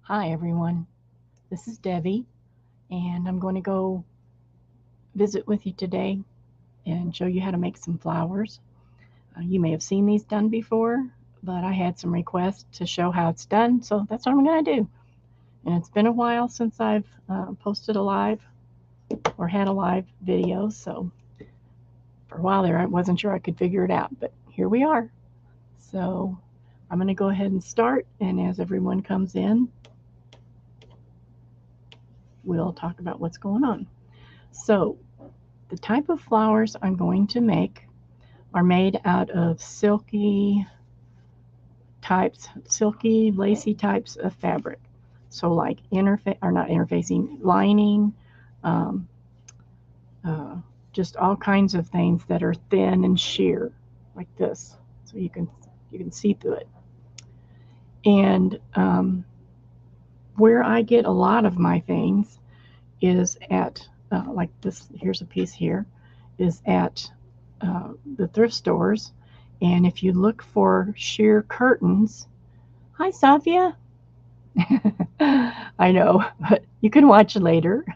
Hi everyone, this is Debbie, and I'm going to go visit with you today and show you how to make some flowers. You may have seen these done before, but I had some requests to show how it's done, so that's what I'm going to do. And it's been a while since I've posted a live or had a live video, so for a while there I wasn't sure I could figure it out, but here we are. So I'm going to go ahead and start, and as everyone comes in, we'll talk about what's going on. So the type of flowers I'm going to make are made out of silky, lacy types of fabric. So like not interfacing, lining, um, uh, just all kinds of things that are thin and sheer, like this, so you can see through it. And where I get a lot of my things is at like this. Here's a piece here, is at the thrift stores. And if you look for sheer curtains, hi, Savia. I know, but you can watch later.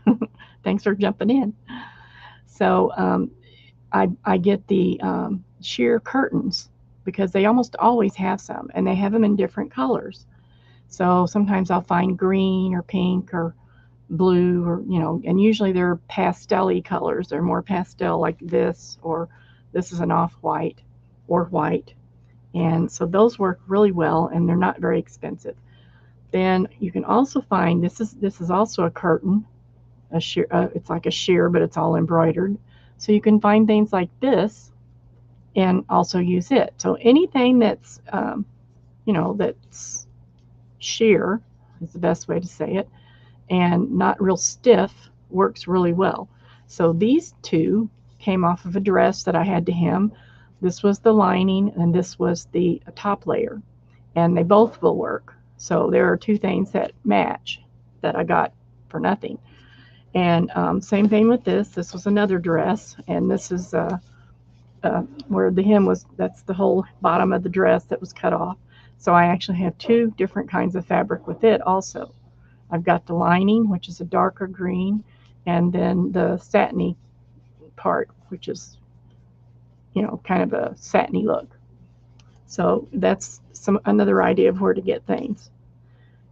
Thanks for jumping in. So I get the sheer curtains because they almost always have some, and they have them in different colors. So sometimes I'll find green or pink or blue, or and usually they're pastel-y colors. They're more pastel, like this, or this is an off-white or white. And so those work really well, and they're not very expensive. Then you can also find, this is also a curtain, a sheer. It's like a sheer, but it's all embroidered. So you can find things like this and also use it. So anything that's that's sheer is the best way to say it, and not real stiff, works really well. So these two came off of a dress that I had to hem. This was the lining, and this was the top layer, and they both will work. So there are two things that match that I got for nothing. And same thing with this. This was another dress, and this is where the hem was. That's the whole bottom of the dress that was cut off. So I actually have two different kinds of fabric with it also. I've got the lining, which is a darker green, and then the satiny part, which is kind of a satiny look. So that's another idea of where to get things.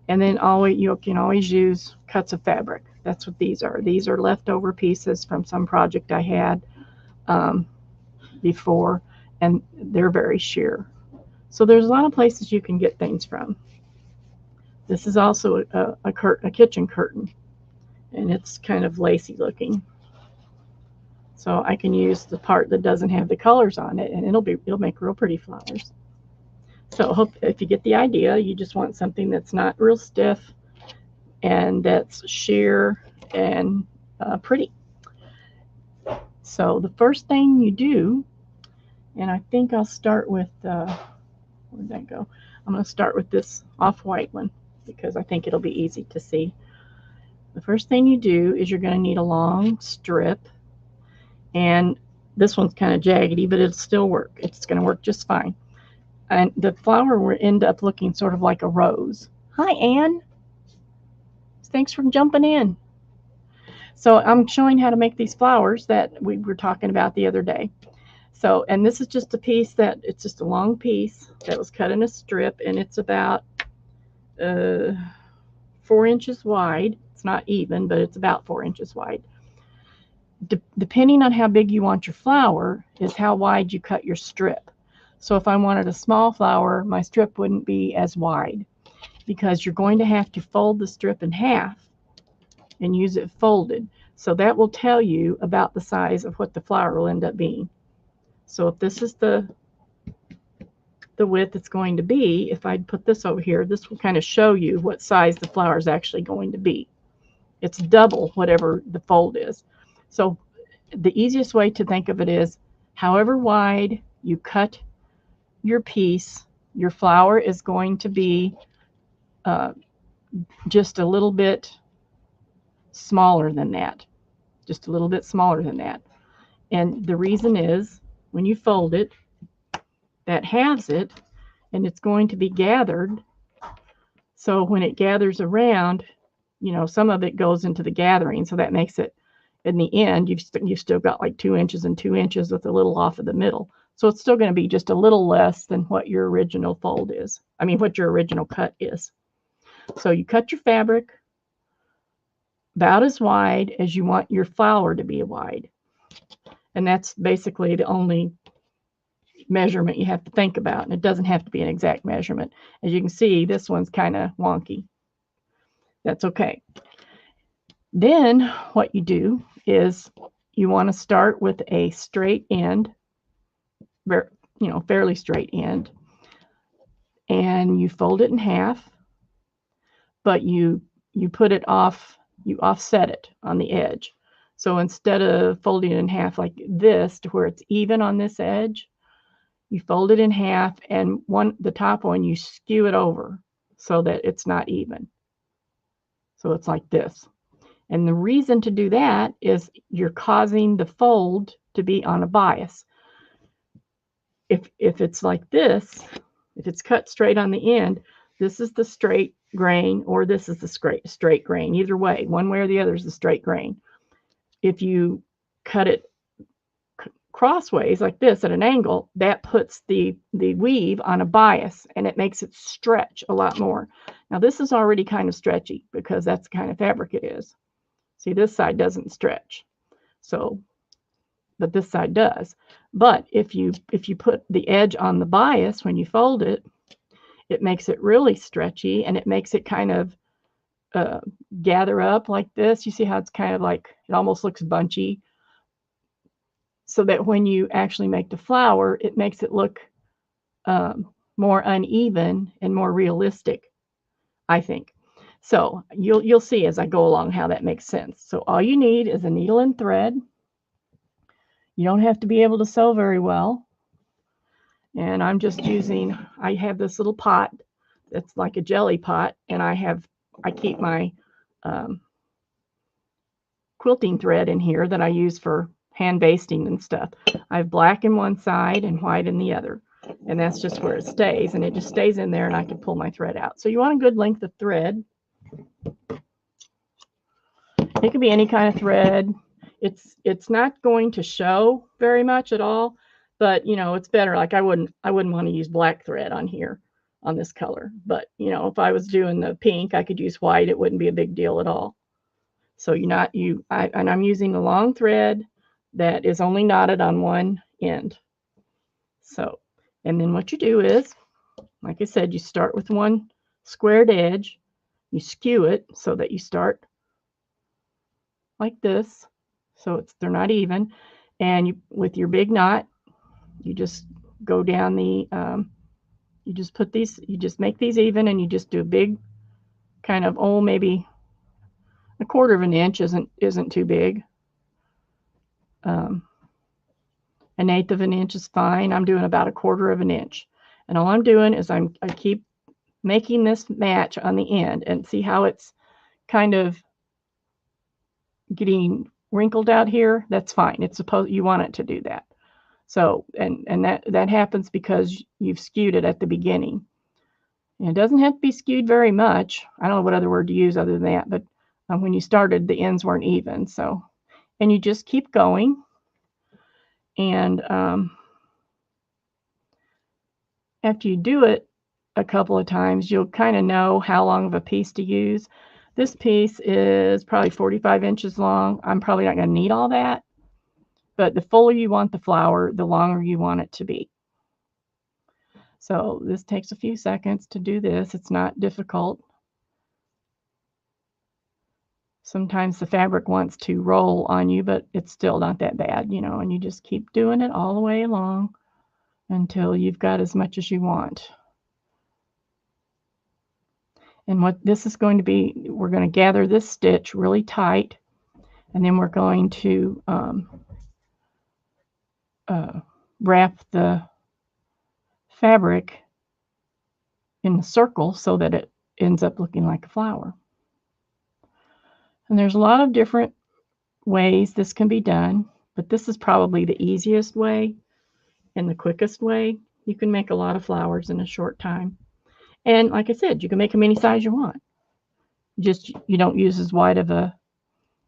And then you can always use cuts of fabric. That's what these are. These are leftover pieces from some project I had um, before, and they're very sheer. So there's a lot of places you can get things from. This is also a kitchen curtain, and it's kind of lacy looking. So I can use the part that doesn't have the colors on it, and it'll make real pretty flowers. So hope if you get the idea, you just want something that's not real stiff and that's sheer and pretty. So the first thing you do, and I think I'll start with, where did that go? I'm going to start with this off-white one because I think it'll be easy to see. The first thing you do is you're going to need a long strip, and this one's kind of jaggedy, but it'll still work. It's going to work just fine. And the flower will end up looking sort of like a rose. Hi, Anne. Thanks for jumping in. So I'm showing how to make these flowers that we were talking about the other day. So, and this is just a piece it's just a long piece that was cut in a strip, and it's about 4 inches wide. It's not even, but it's about 4 inches wide. Depending on how big you want your flower is how wide you cut your strip. So if I wanted a small flower, my strip wouldn't be as wide because you're going to have to fold the strip in half and use it folded. So that will tell you about the size of what the flower will end up being. So if this is the width it's going to be, if I put this over here, this will kind of show you what size the flower is actually going to be. It's double whatever the fold is. So the easiest way to think of it is however wide you cut your piece, your flower is going to be just a little bit smaller than that. Just a little bit smaller than that. And the reason is when you fold it, that halves it, and it's going to be gathered So when it gathers around, you know, some of it goes into the gathering, so that makes it, in the end, you've still got like 2 inches and 2 inches with a little off of the middle. So it's still going to be just a little less than what your original fold is. I mean, what your original cut is. So you cut your fabric about as wide as you want your flower to be wide. And that's basically the only measurement you have to think about. And it doesn't have to be an exact measurement. As you can see, this one's kind of wonky. That's okay. Then what you do is you want to start with a straight end, fairly straight end, and you fold it in half, but you put it off, you offset it on the edge. So instead of folding it in half like this to where it's even on this edge, you fold it in half, and the top one, you skew it over so that it's not even. So it's like this. And the reason to do that is you're causing the fold to be on a bias. If it's like this, if it's cut straight on the end, this is the straight grain, or this is the straight grain. Either way, one way or the other is the straight grain. If you cut it crossways like this at an angle, that puts the weave on a bias, and it makes it stretch a lot more. Now this is already kind of stretchy because that's the kind of fabric it is. See, this side doesn't stretch, so, but this side does. But if you put the edge on the bias when you fold it, it makes it really stretchy, and it makes it kind of gather up like this. You see how it's kind of like, it almost looks bunchy, so that when you actually make the flower, it makes it look more uneven and more realistic, I think. So you'll see as I go along how that makes sense. So all you need is a needle and thread. You don't have to be able to sew very well. And I'm just using, I have this little pot that's like a jelly pot, and I keep my quilting thread in here that I use for hand basting and stuff. I have black in one side and white in the other. And that's just where it stays. And it just stays in there, and I can pull my thread out. So you want a good length of thread. It could be any kind of thread. It's not going to show very much at all, but you know, it's better. Like I wouldn't want to use black thread on here on this color, but you know, if I was doing the pink, I could use white. It wouldn't be a big deal at all. So and I'm using a long thread that is only knotted on one end. So, and then what you do is, like I said, you start with one squared edge, you skew it so that you start like this, so they're not even, and with your big knot, you just go down the, you just make these even, and you just do a big kind of, maybe a quarter of an inch isn't too big. An eighth of an inch is fine. I'm doing about a quarter of an inch, and all I'm doing is I keep making this match on the end, and see how it's kind of getting wrinkled out here. That's fine. You want it to do that. So, and that happens because you've skewed it at the beginning. And it doesn't have to be skewed very much. I don't know what other word to use other than that, but when you started, the ends weren't even. So, and you just keep going. And after you do it a couple of times, you'll kind of know how long of a piece to use. This piece is probably 45 inches long. I'm probably not going to need all that, but the fuller you want the flower, the longer you want it to be. So this takes a few seconds to do this. It's not difficult. Sometimes the fabric wants to roll on you, but it's still not that bad, you know, and you just keep doing it all the way along until you've got as much as you want. And what this is going to be, we're going to gather this stitch really tight, and then we're going to wrap the fabric in the circle so that it ends up looking like a flower. And there's a lot of different ways this can be done, but this is probably the easiest way and the quickest way. You can make a lot of flowers in a short time. And like I said, you can make them any size you want. Just you don't use as wide of a,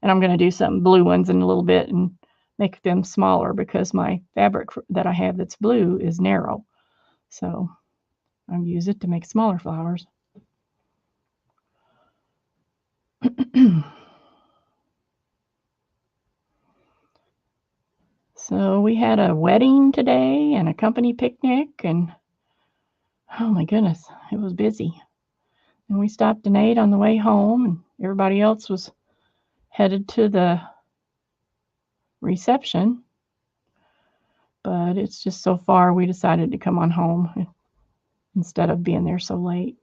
and I'm going to do some blue ones in a little bit and make them smaller because my fabric that I have that's blue is narrow. So I'll use it to make smaller flowers. So we had a wedding today and a company picnic, and oh my goodness, it was busy. And we stopped and ate on the way home, and everybody else was headed to the reception. But it's just so far, we decided to come on home instead of being there so late.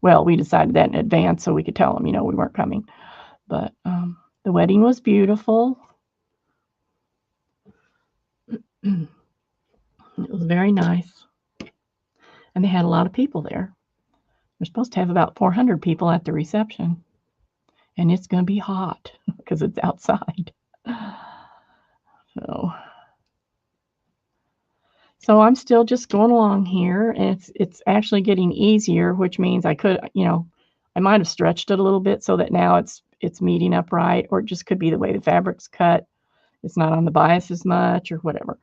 Well, we decided that in advance so we could tell them, we weren't coming. But the wedding was beautiful. It was very nice. And they had a lot of people there. They're supposed to have about 400 people at the reception. And it's going to be hot because it's outside. So I'm still just going along here, and it's actually getting easier, which means I could, I might have stretched it a little bit so that now it's meeting up right, or it just could be the way the fabric's cut. It's not on the bias as much or whatever,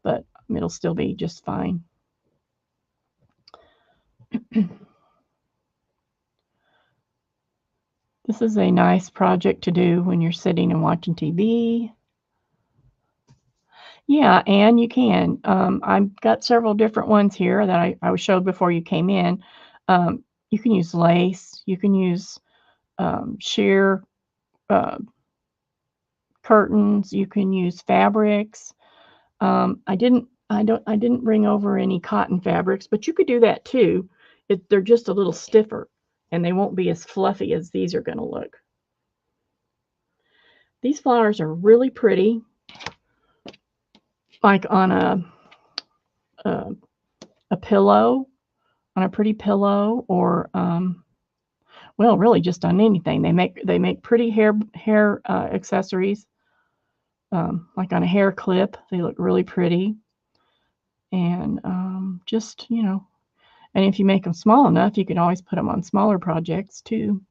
but it'll still be just fine. This is a nice project to do when you're sitting and watching TV. Yeah, and you can. I've got several different ones here that I showed before you came in. You can use lace. You can use sheer curtains. You can use fabrics. I didn't bring over any cotton fabrics, but you could do that too. They're just a little stiffer, and they won't be as fluffy as these are going to look. These flowers are really pretty, like on a pillow, on a pretty pillow, or well, really just on anything. They make pretty hair accessories, like on a hair clip. They look really pretty, and just and if you make them small enough, you can always put them on smaller projects too.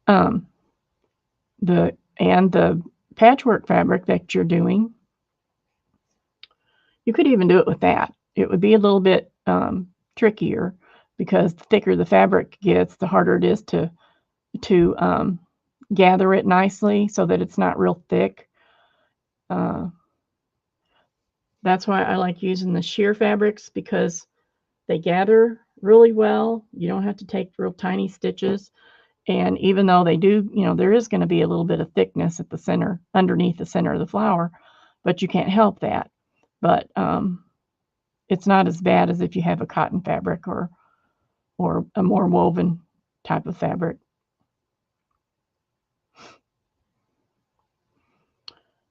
Um, the patchwork fabric that you're doing, you could even do it with that. It would be a little bit trickier because the thicker the fabric gets, the harder it is to gather it nicely so that it's not real thick. That's why I like using the sheer fabrics, because they gather really well. You don't have to take real tiny stitches. And even though they do, there is going to be a little bit of thickness at the center, underneath the center of the flower, but you can't help that. But it's not as bad as if you have a cotton fabric or a more woven type of fabric.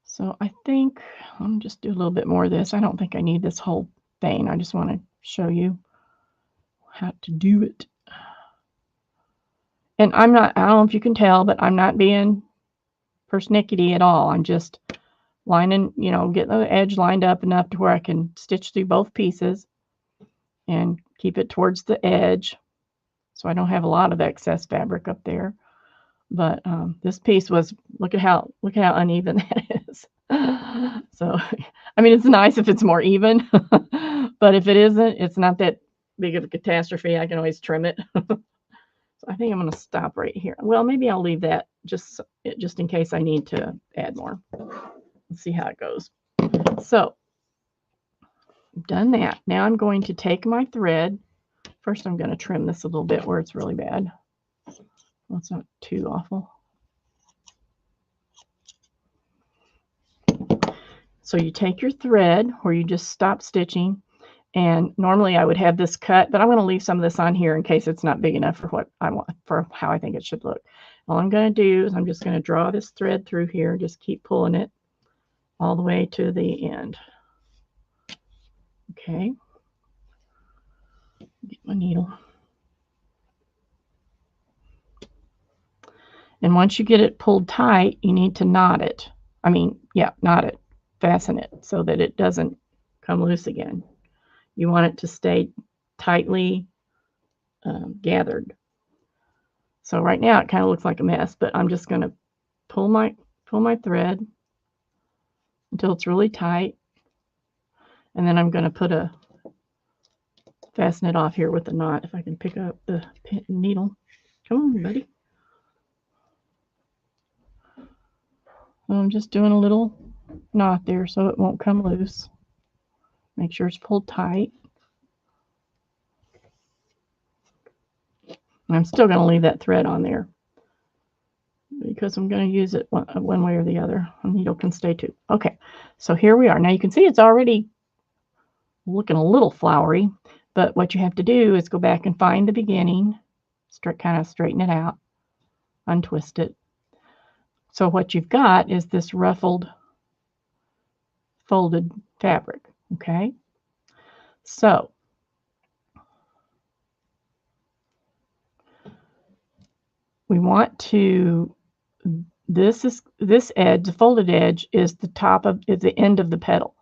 So I think I'm just do a little bit more of this. I don't think I need this whole thing. I just want to show you how to do it. And I don't know if you can tell, but I'm not being persnickety at all. I'm just lining, getting the edge lined up enough to where I can stitch through both pieces and keep it towards the edge, so I don't have a lot of excess fabric up there. But this piece was, look at how uneven that is. So, I mean, it's nice if it's more even, but if it isn't, it's not that big of a catastrophe. I can always trim it. So I think I'm going to stop right here. Well, maybe I'll leave that just in case I need to add more. Let's see how it goes. So I've done that. Now I'm going to take my thread. First, I'm going to trim this a little bit where it's really bad. Well, it's not too awful. So you take your thread where you just stop stitching, and normally I would have this cut, but I'm going to leave some of this on here in case it's not big enough for what I want, for how I think it should look. All I'm going to do is I'm just going to draw this thread through here, just keep pulling it all the way to the end. Okay. Get my needle. And once you get it pulled tight, you need to knot it. Knot it, fasten it so that it doesn't come loose again. You want it to stay tightly gathered. So right now it kind of looks like a mess, but I'm just going to pull my thread until it's really tight, and then I'm going to fasten it off here with a knot. If I can pick up the needle. Come on, buddy. I'm just doing a little knot there so it won't come loose. Make sure it's pulled tight. And I'm still going to leave that thread on there because I'm going to use it one way or the other. A needle can stay too. Okay, so here we are. Now you can see it's already looking a little flowery, but what you have to do is go back and find the beginning, kind of straighten it out, untwist it. So what you've got is this ruffled, folded fabric, okay? So we want to, this edge, the folded edge, is the end of the petal.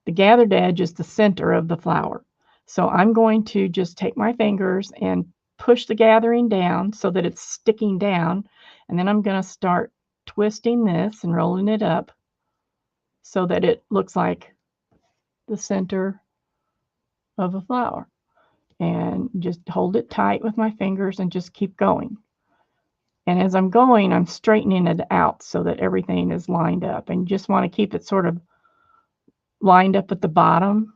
The gathered edge is the center of the flower. So I'm going to just take my fingers and push the gathering down so that it's sticking down, and then I'm going to start twisting this and rolling it up so that it looks like the center of a flower. And just hold it tight with my fingers and just keep going. And as I'm going, I'm straightening it out so that everything is lined up. And you just want to keep it sort of lined up at the bottom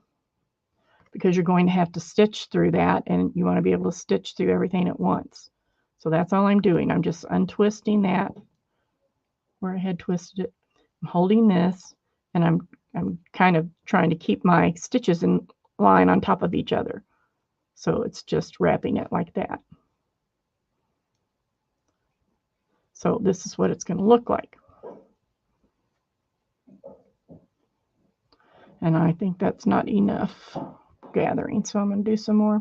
because you're going to have to stitch through that, and you want to be able to stitch through everything at once. So that's all I'm doing. I'm just untwisting that where I had twisted it. I'm holding this, and I'm kind of trying to keep my stitches in line on top of each other. So it's just wrapping it like that. So this is what it's going to look like. And I think that's not enough gathering, so I'm going to do some more.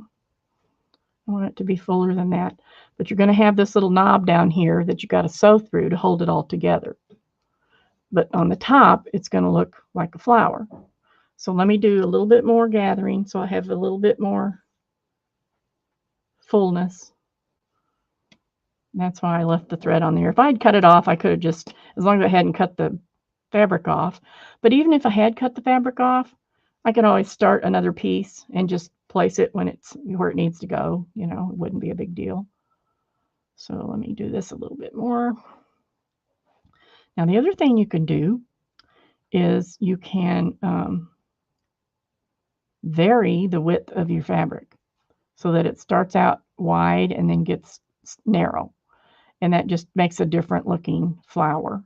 I want it to be fuller than that. But you're going to have this little knob down here that you got to sew through to hold it all together. But on the top, it's going to look like a flower. So let me do a little bit more gathering so I have a little bit more fullness. And that's why I left the thread on there. If I'd cut it off, I could have just, as long as I hadn't cut the fabric off. But even if I had cut the fabric off, I could always start another piece and just place it when it's where it needs to go. You know, it wouldn't be a big deal. So let me do this a little bit more. Now the other thing you can do is you can vary the width of your fabric so that it starts out wide and then gets narrow. And that just makes a different looking flower.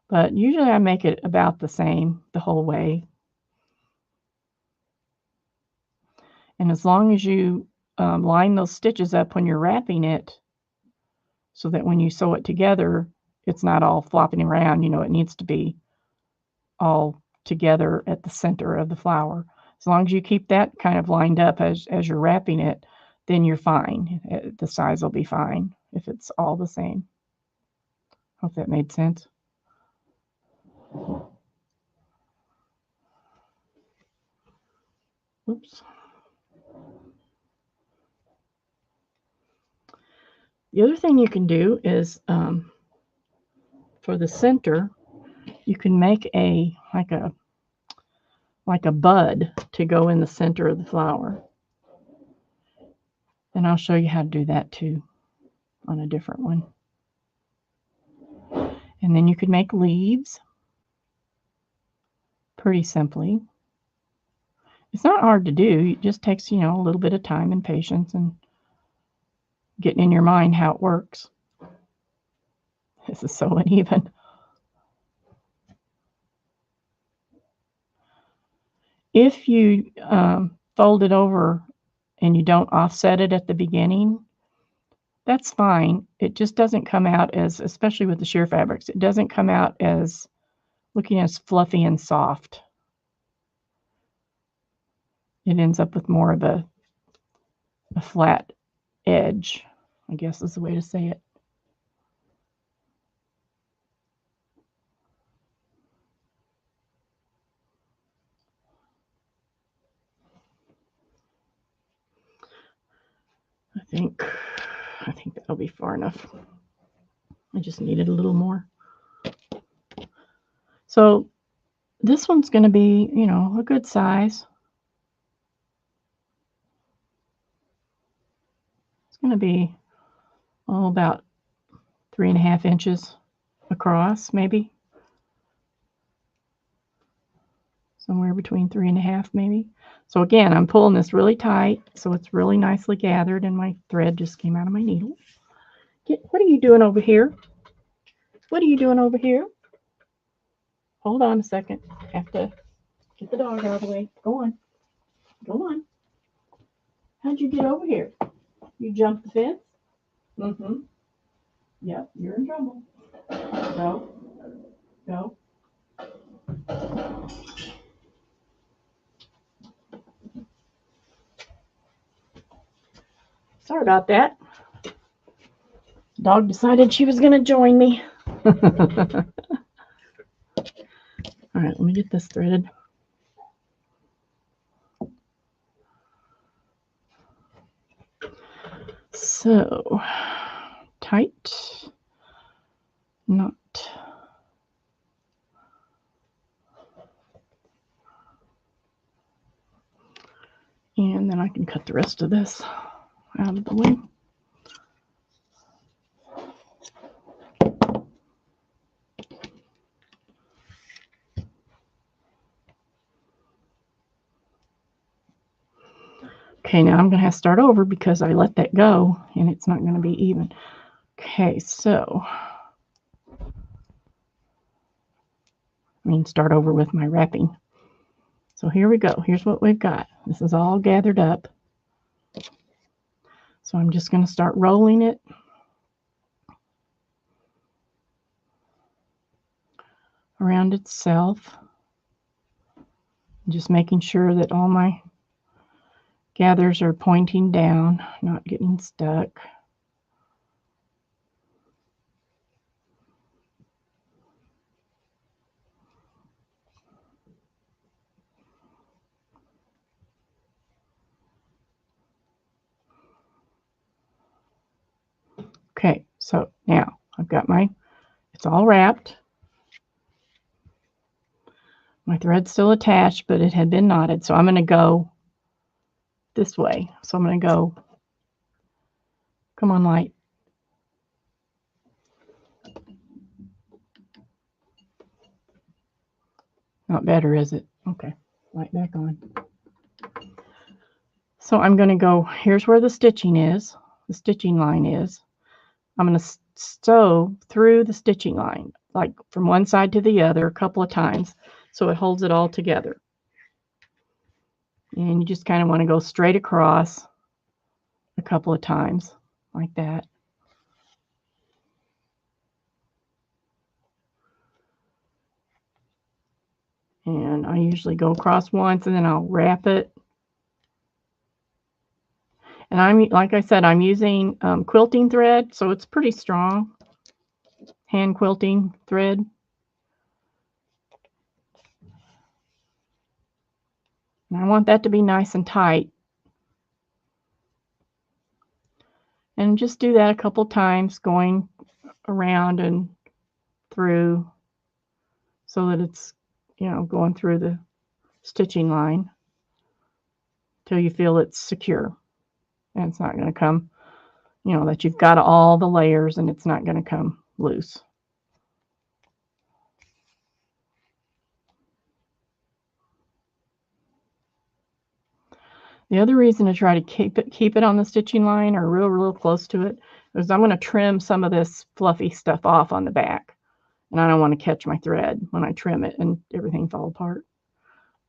But usually I make it about the same the whole way. And as long as you line those stitches up when you're wrapping it so that when you sew it together, it's not all flopping around. You know, it needs to be all together at the center of the flower. As long as you keep that kind of lined up as you're wrapping it, then you're fine. The size will be fine if it's all the same. Hope that made sense. Oops. The other thing you can do is for the center, you can make like a bud to go in the center of the flower. And I'll show you how to do that too on a different one. And then you could make leaves pretty simply. It's not hard to do. It just takes, a little bit of time and patience and getting in your mind how it works. This is so uneven. If you fold it over and you don't offset it at the beginning, that's fine. It just doesn't come out as, especially with the sheer fabrics, it doesn't come out as looking as fluffy and soft. It ends up with more of a flat edge, I guess is the way to say it. think that'll be far enough. I just needed a little more. So this one's going to be, you know, a good size. It's going to be about 3.5 inches across, maybe. Somewhere between 3.5 maybe. So again, I'm pulling this really tight, so it's really nicely gathered, and my thread just came out of my needle. What are you doing over here? What are you doing over here? Hold on a second. I have to get the dog out of the way. Go on. Go on. How'd you get over here? You jumped the fence? Mm-hmm. Yep, you're in trouble. Go. Go. Sorry about that. Dog decided she was going to join me. All right, let me get this threaded. So, tight, knot. And then I can cut the rest of this out of the way. Okay, now I'm going to have to start over because I let that go and it's not going to be even. Okay, so start over with my wrapping. So here we go. Here's what we've got. This is all gathered up. So I'm just going to start rolling it around itself. Just making sure that all my gathers are pointing down, not getting stuck. Okay, so now I've got it's all wrapped. My thread's still attached, but it had been knotted, so I'm going to go this way. So I'm going to go, come on, light. Not better, is it? Okay, light back on. So I'm going to go, here's where the stitching is, the stitching line is. I'm going to sew through the stitching line, like from one side to the other a couple of times, so it holds it all together. And you just kind of want to go straight across a couple of times, like that. And I usually go across once and then I'll wrap it. And I'm, like I said, I'm using quilting thread, so it's pretty strong. Hand quilting thread. And I want that to be nice and tight. And just do that a couple times, going around and through, so that it's, you know, going through the stitching line till you feel it's secure. And it's not going to come, you know, that you've got all the layers and it's not going to come loose. The other reason to try to keep it on the stitching line or real close to it is I'm going to trim some of this fluffy stuff off on the back. And I don't want to catch my thread when I trim it and everything fall apart.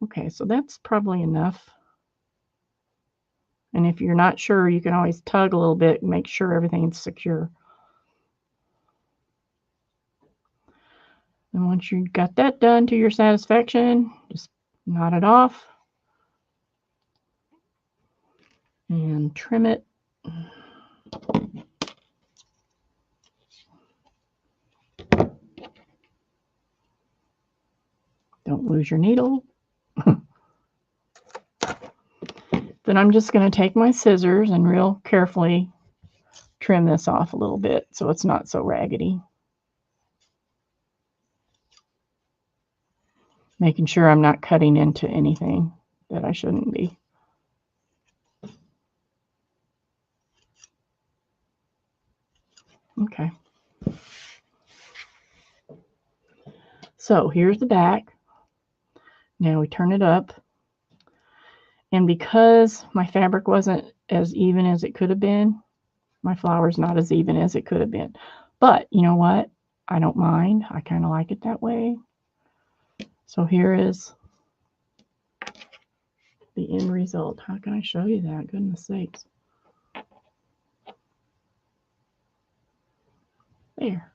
Okay, so that's probably enough. And if you're not sure, you can always tug a little bit and make sure everything's secure. And once you've got that done to your satisfaction, just knot it off and trim it. Don't lose your needle. Then I'm just going to take my scissors and real carefully trim this off a little bit so it's not so raggedy. Making sure I'm not cutting into anything that I shouldn't be. Okay. So here's the back. Now we turn it up. And because my fabric wasn't as even as it could have been, my flower's not as even as it could have been. But you know what? I don't mind. I kind of like it that way. So here is the end result. How can I show you that? Goodness sakes. There.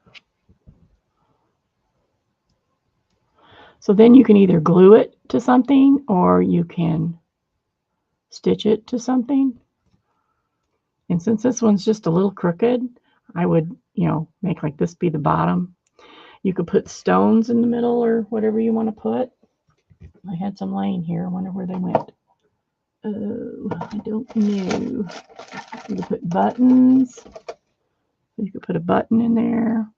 So then you can either glue it to something or you can stitch it to something. And since this one's just a little crooked, I would, make like this be the bottom. You could put stones in the middle or whatever you want to put. I had some laying here. I wonder where they went. Oh, I don't know. You could put buttons. You could put a button in there.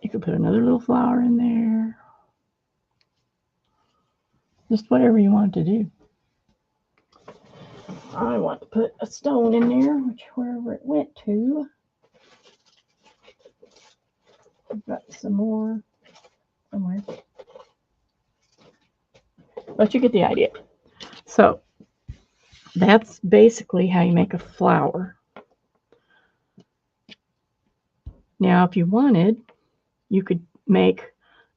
You could put another little flower in there. Just whatever you want to do. I want to put a stone in there, which wherever it went to. I've got some more somewhere. But you get the idea. So that's basically how you make a flower. Now, if you wanted, you could make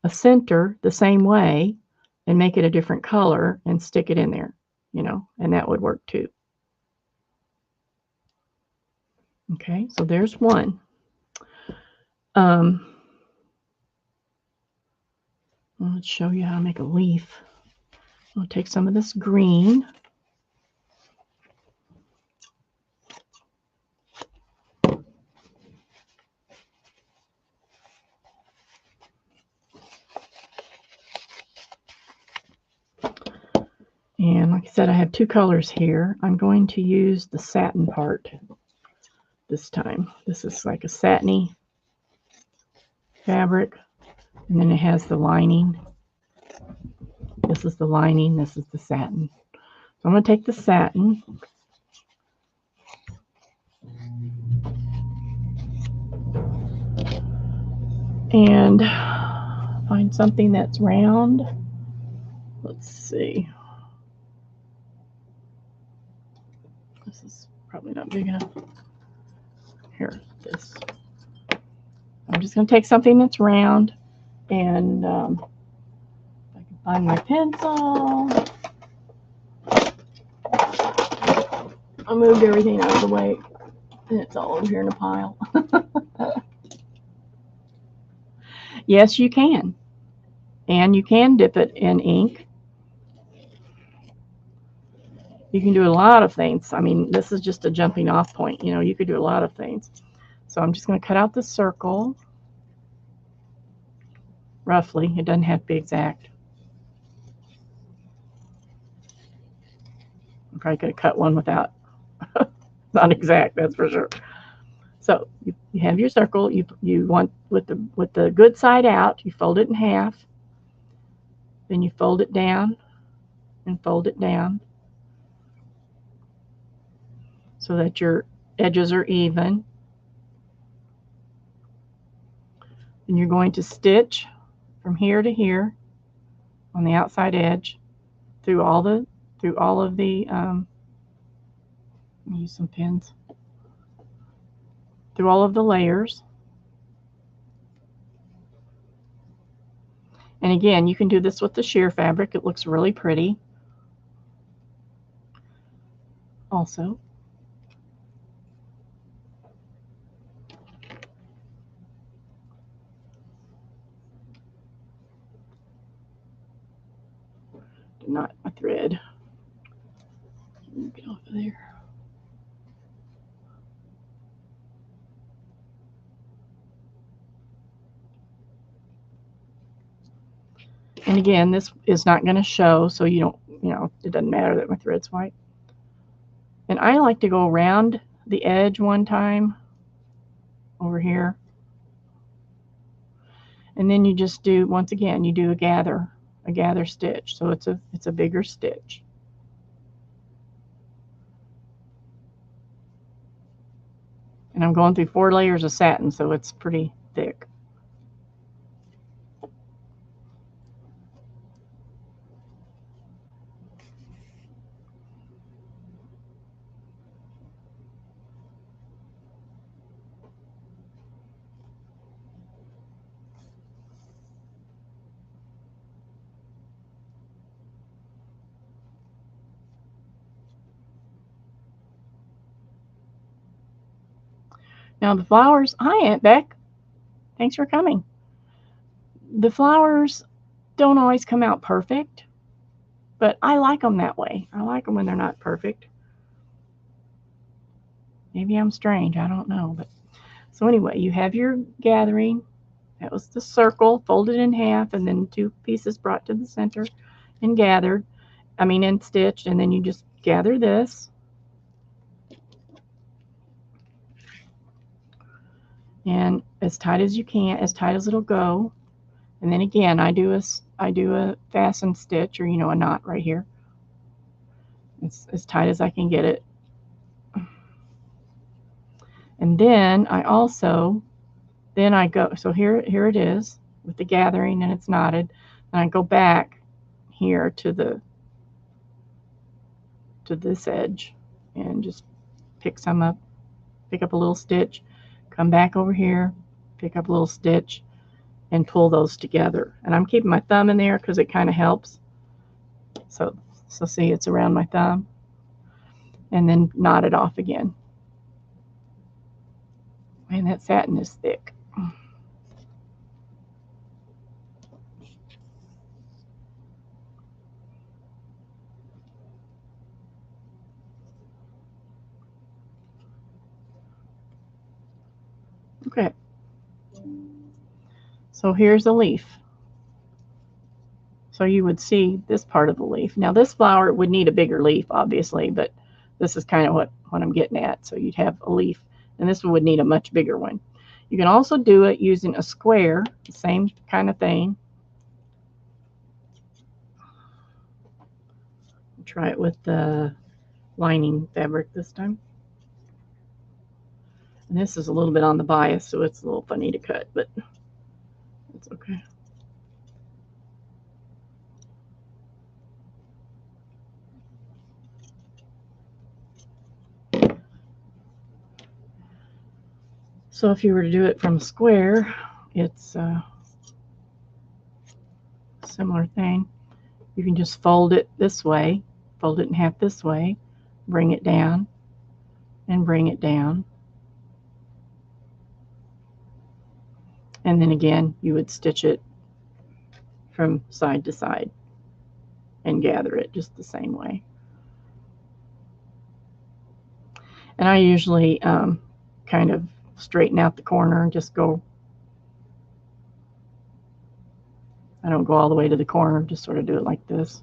a center the same way and make it a different color and stick it in there, and that would work too. Okay, so there's one. Let's show you how to make a leaf. I'll take some of this green. And like I said, I have two colors here. I'm going to use the satin part this time. This is like a satiny fabric, and then it has the lining. This is the lining, this is the satin. So I'm going to take the satin and find something that's round. Let's see. This is probably not big enough. Here, this. I'm just going to take something that's round, and if I can find my pencil. I moved everything out of the way, and it's all over here in a pile. Yes, you can. And you can dip it in ink. You can do a lot of things. I mean, this is just a jumping off point. You could do a lot of things. So I'm just going to cut out the circle. Roughly. It doesn't have to be exact. I'm probably going to cut one without, not exact, that's for sure. So you have your circle. You want with the good side out. You fold it in half. Then you fold it down and fold it down so that your edges are even. And you're going to stitch from here to here on the outside edge through all of the let me use some pins, through all of the layers. And again, you can do this with the sheer fabric. It looks really pretty also. Not my thread. Get off of there. And again, this is not going to show, so you don't, it doesn't matter that my thread's white. And I like to go around the edge one time over here. And then you just do, once again, you do a gather stitch. So it's a bigger stitch. And I'm going through 4 layers of satin, so it's pretty thick. Now the flowers, hi Aunt Beck, thanks for coming. The flowers don't always come out perfect, but I like them that way. I like them when they're not perfect. Maybe I'm strange, I don't know. But so anyway, you have your gathering. That was the circle, folded in half, and then 2 pieces brought to the center and gathered. And stitched, and then you just gather this. And as tight as you can, as tight as it'll go. And then again, I do a fasten stitch, or a knot right here. It's as tight as I can get it. And then I also, I go, so here it is with the gathering, and it's knotted. And I go back here to this edge and just pick up a little stitch, come back over here, pick up a little stitch, and pull those together. And I'm keeping my thumb in there because it kind of helps. So see, it's around my thumb. And then knot it off again. Man, that satin is thick. Okay. So here's a leaf. So you would see this part of the leaf. Now this flower would need a bigger leaf, obviously, but this is kind of what I'm getting at. So you'd have a leaf, and this one would need a much bigger one. You can also do it using a square, the same kind of thing. Try it with the lining fabric this time. And this is a little bit on the bias, so it's a little funny to cut, but it's okay. So if you were to do it from a square, it's a similar thing. You can just fold it this way, fold it in half this way, bring it down, and bring it down. And then again, you would stitch it from side to side and gather it just the same way. And I usually kind of straighten out the corner and just go, I don't go all the way to the corner, just sort of do it like this.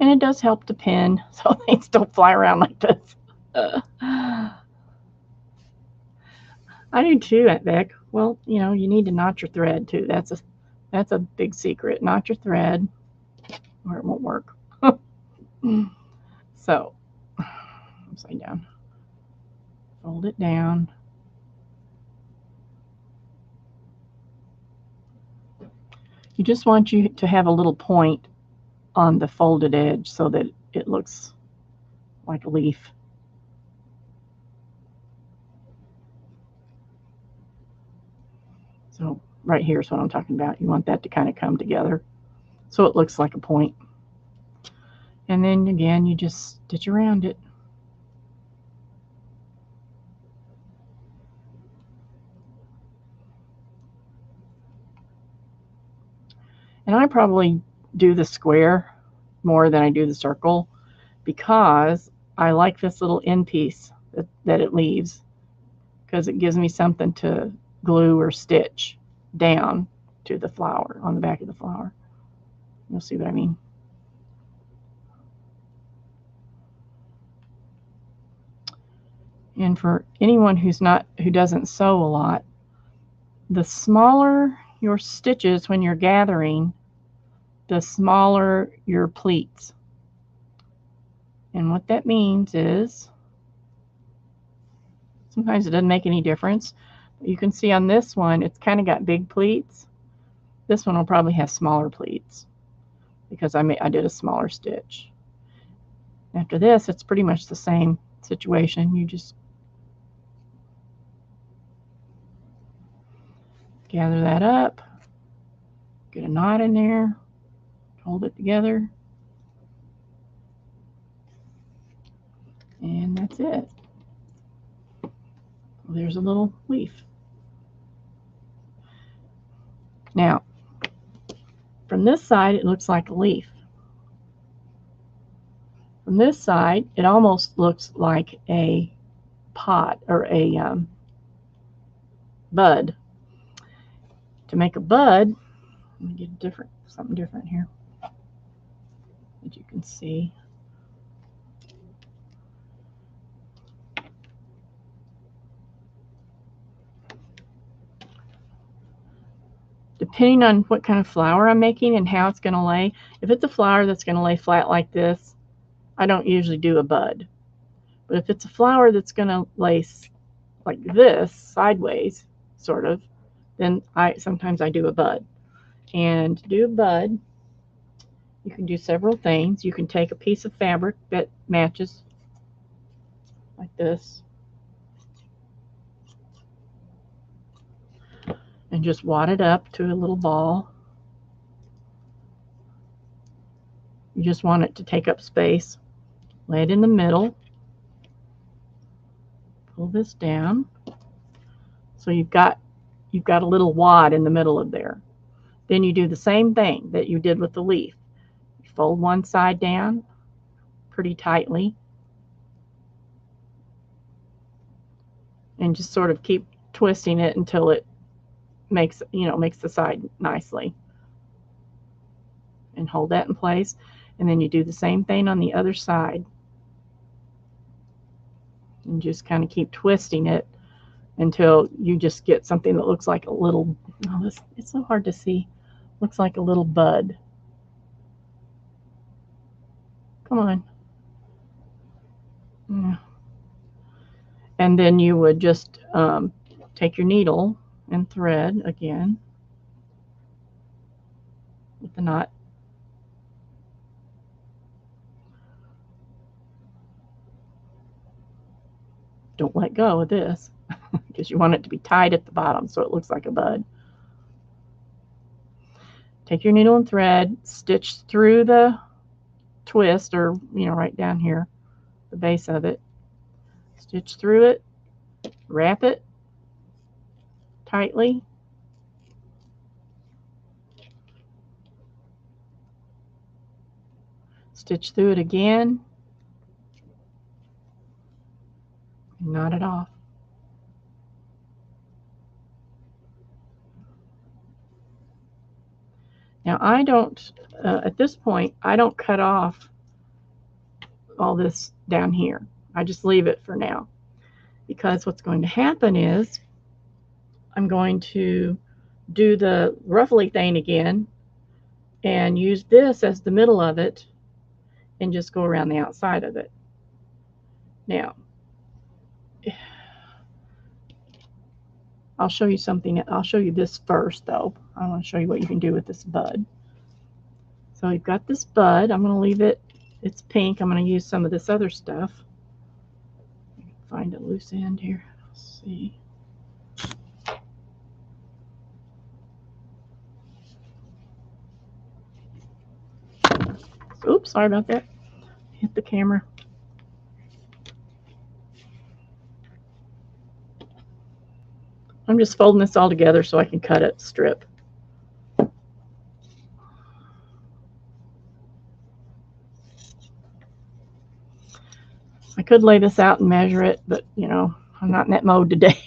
And it does help to pin so things don't fly around like this. I do too, Aunt Beck. Well, you need to knot your thread too. That's a big secret. Knot your thread or it won't work. So, upside down. Fold it down. You just want you to have a little point on the folded edge so that it looks like a leaf. So right here is what I'm talking about. You want that to kind of come together so it looks like a point. And then again, you just stitch around it. And I probably do the square more than I do the circle because I like this little end piece that it leaves, because it gives me something to glue or stitch down to the flower, on the back of the flower. You'll see what I mean. And for anyone who doesn't sew a lot, the smaller your stitches when you're gathering, the smaller your pleats. And what that means is, sometimes it doesn't make any difference. You can see on this one, it's kind of got big pleats. This one will probably have smaller pleats because I did a smaller stitch. After this, it's pretty much the same situation. You just gather that up, get a knot in there, hold it together, and that's it. There's a little leaf. Now, from this side, it looks like a leaf. From this side, it almost looks like a pot or a bud. To make a bud, let me get something different here that you can see. Depending on what kind of flower I'm making and how it's going to lay, if it's a flower that's going to lay flat like this, I don't usually do a bud. But if it's a flower that's going to lay like this, sideways, sort of, then sometimes I do a bud. And to do a bud, you can do several things. You can take a piece of fabric that matches like this and just wad it up to a little ball. You just want it to take up space. Lay it in the middle. Pull this down. So you've got a little wad in the middle of there. Then you do the same thing that you did with the leaf. You fold one side down pretty tightly and just sort of keep twisting it until it makes the side nicely. And hold that in place. And then you do the same thing on the other side. And just kind of keep twisting it until you just get something that looks like a little, it's so hard to see, looks like a little bud. Come on. Yeah. And then you would just take your needle and thread again with the knot. Don't let go of this because you want it to be tied at the bottom so it looks like a bud. Take your needle and thread, stitch through the twist, or right down here, the base of it. Stitch through it, wrap it tightly. Stitch through it again. And knot it off. Now I don't, at this point, I don't cut off all this down here. I just leave it for now. Because what's going to happen is I'm going to do the ruffly thing again and use this as the middle of it and just go around the outside of it. Now, I'll show you something. I'll show you this first, though. I want to show you what you can do with this bud. So you've got this bud. I'm going to leave it. It's pink. I'm going to use some of this other stuff. Find a loose end here. Let's see. Oops, sorry about that. Hit the camera. I'm just folding this all together so I can cut a strip. I could lay this out and measure it, but I'm not in that mode today.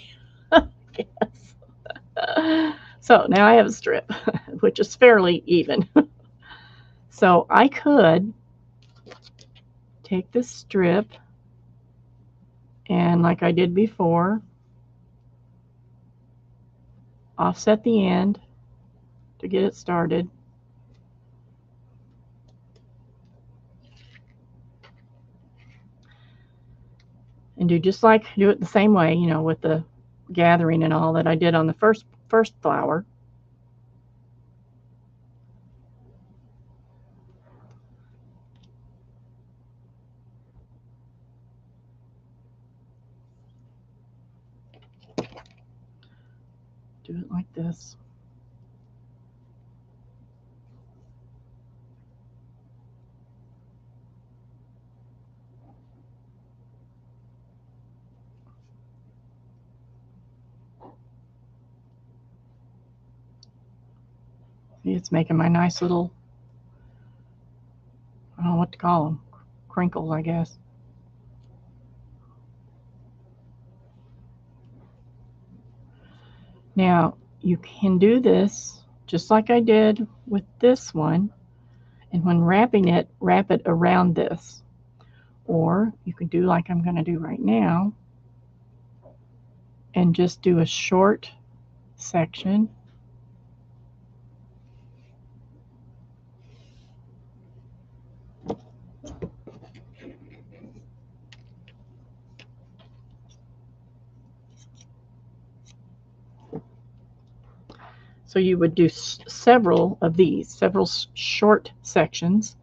So now I have a strip, which is fairly even. So I could take this strip and, like I did before, offset the end to get it started. And do it the same way, you know, with the gathering and all that I did on the first flower. Do it like this. See, it's making my nice little, I don't know what to call them, crinkles, I guess. Now, you can do this just like I did with this one, and when wrapping it, wrap it around this. Or you could do like I'm going to do right now and just do a short section. So you would do several of these, several short sections,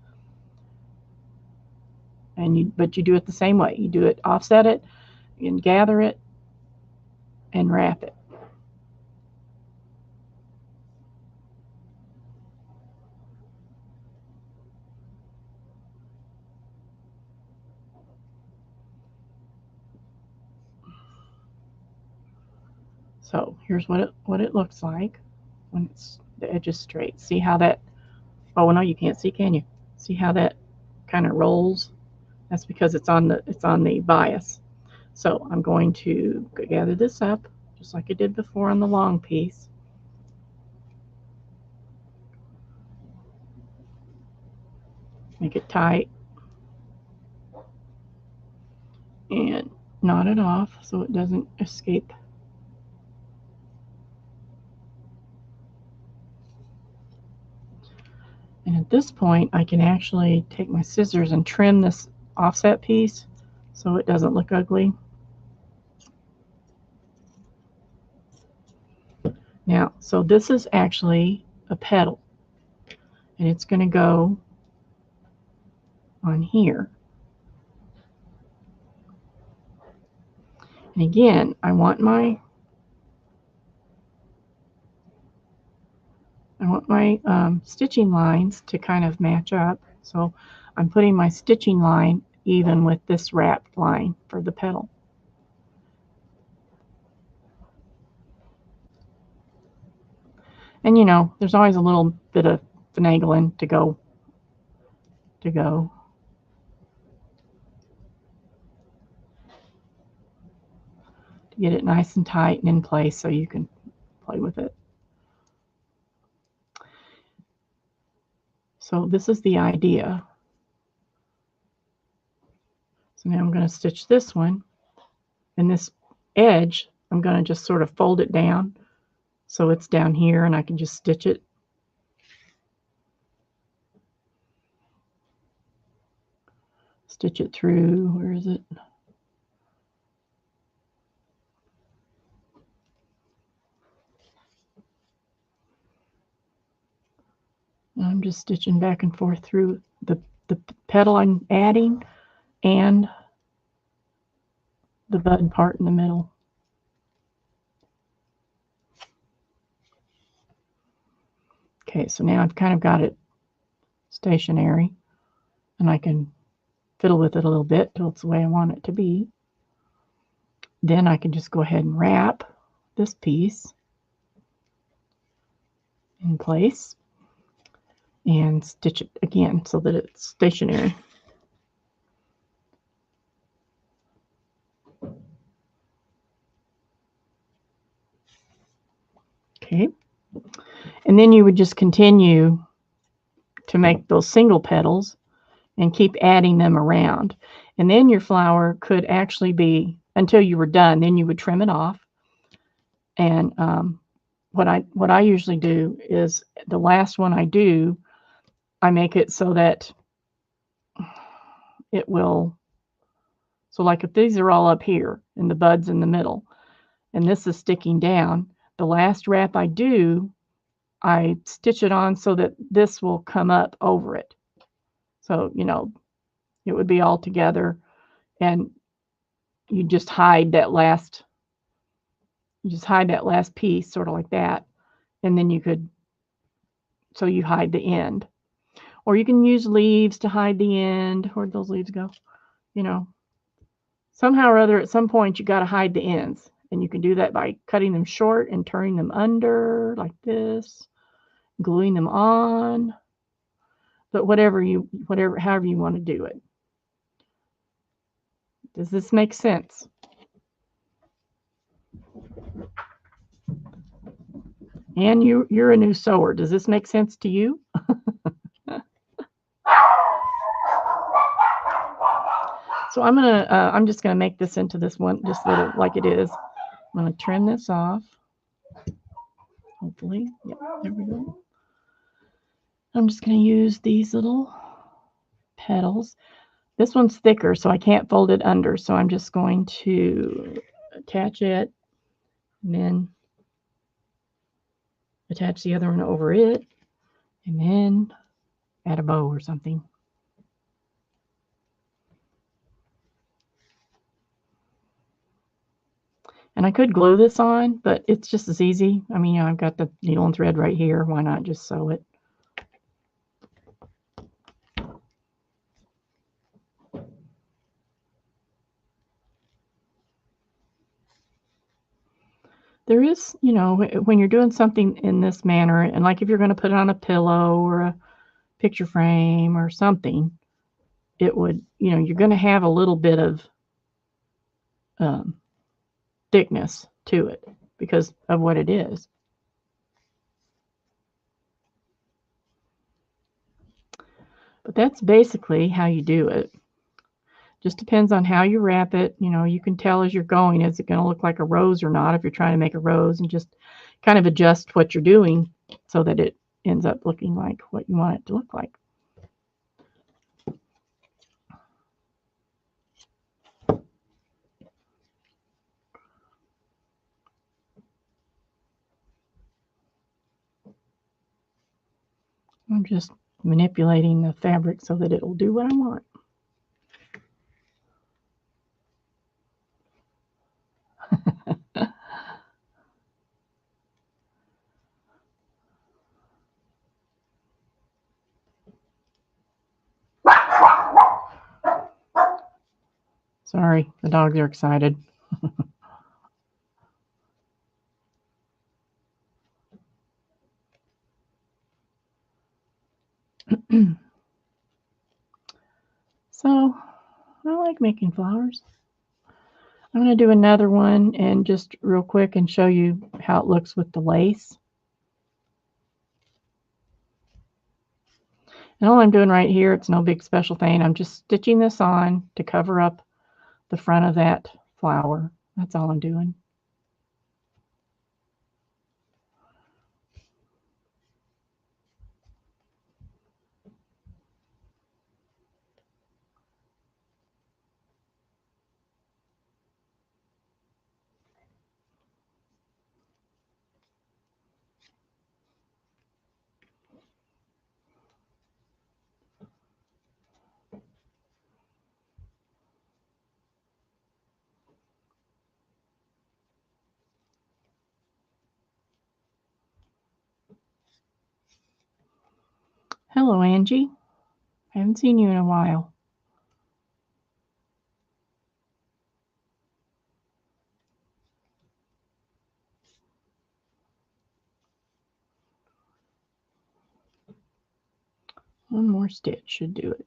and but you do it the same way. You do it, offset it, and gather it, and wrap it. So here's what it looks like when the edge is straight. See how that? Oh no, you can't see, can you? See how that kind of rolls? That's because it's on the bias. So I'm going to gather this up just like I did before on the long piece. Make it tight and knot it off so it doesn't escape. And at this point, I can actually take my scissors and trim this offset piece so it doesn't look ugly. Now, so this is actually a petal, and it's going to go on here. And again, I want my stitching lines to kind of match up. So I'm putting my stitching line even with this wrapped line for the petal. And you know, there's always a little bit of finagling to go. To get it nice and tight and in place so you can play with it. So this is the idea. So now I'm going to stitch this one, and this edge, I'm going to just sort of fold it down so it's down here and I can just stitch it. Stitch it through, where is it? I'm just stitching back and forth through the petal I'm adding and the bud part in the middle. Okay, so now I've kind of got it stationary, and I can fiddle with it a little bit till it's the way I want it to be. Then I can just go ahead and wrap this piece in place and stitch it again so that it's stationary. Okay, and then you would just continue to make those single petals and keep adding them around. And then your flower could actually be, until you were done, then you would trim it off. And what I usually do is the last one I do, I make it so that it will, so like if these are all up here and the bud's in the middle and this is sticking down, the last wrap I do, I stitch it on so that this will come up over it. So, you know, it would be all together, and you just hide that last piece, sort of like that. And then you could, so you hide the end. Or you can use leaves to hide the end. Where'd those leaves go? You know, somehow or other, at some point, you got to hide the ends. And you can do that by cutting them short and turning them under like this, gluing them on. But however you want to do it. Does this make sense? And you're a new sewer. Does this make sense to you? So I'm just gonna make this into this one, just little like it is. I'm gonna trim this off. Hopefully, yep, there we go. I'm just gonna use these little petals. This one's thicker, so I can't fold it under. So I'm just going to attach it, and then attach the other one over it, and then add a bow or something. And I could glue this on, but it's just as easy. I mean, you know, I've got the needle and thread right here. Why not just sew it? There is, you know, when you're doing something in this manner, and like if you're going to put it on a pillow or a picture frame or something, it would, you know, you're going to have a little bit of thickness to it because of what it is. But that's basically how you do it. Just depends on how you wrap it. You know, you can tell as you're going, is it going to look like a rose or not if you're trying to make a rose, and just kind of adjust what you're doing so that it ends up looking like what you want it to look like. I'm just manipulating the fabric so that it'll do what I want. Sorry, the dogs are excited. So, I like making flowers. I'm going to do another one and just real quick and show you how it looks with the lace. And all I'm doing right here, it's no big special thing. I'm just stitching this on to cover up the front of that flower. That's all I'm doing. Hello, Angie. I haven't seen you in a while. One more stitch should do it.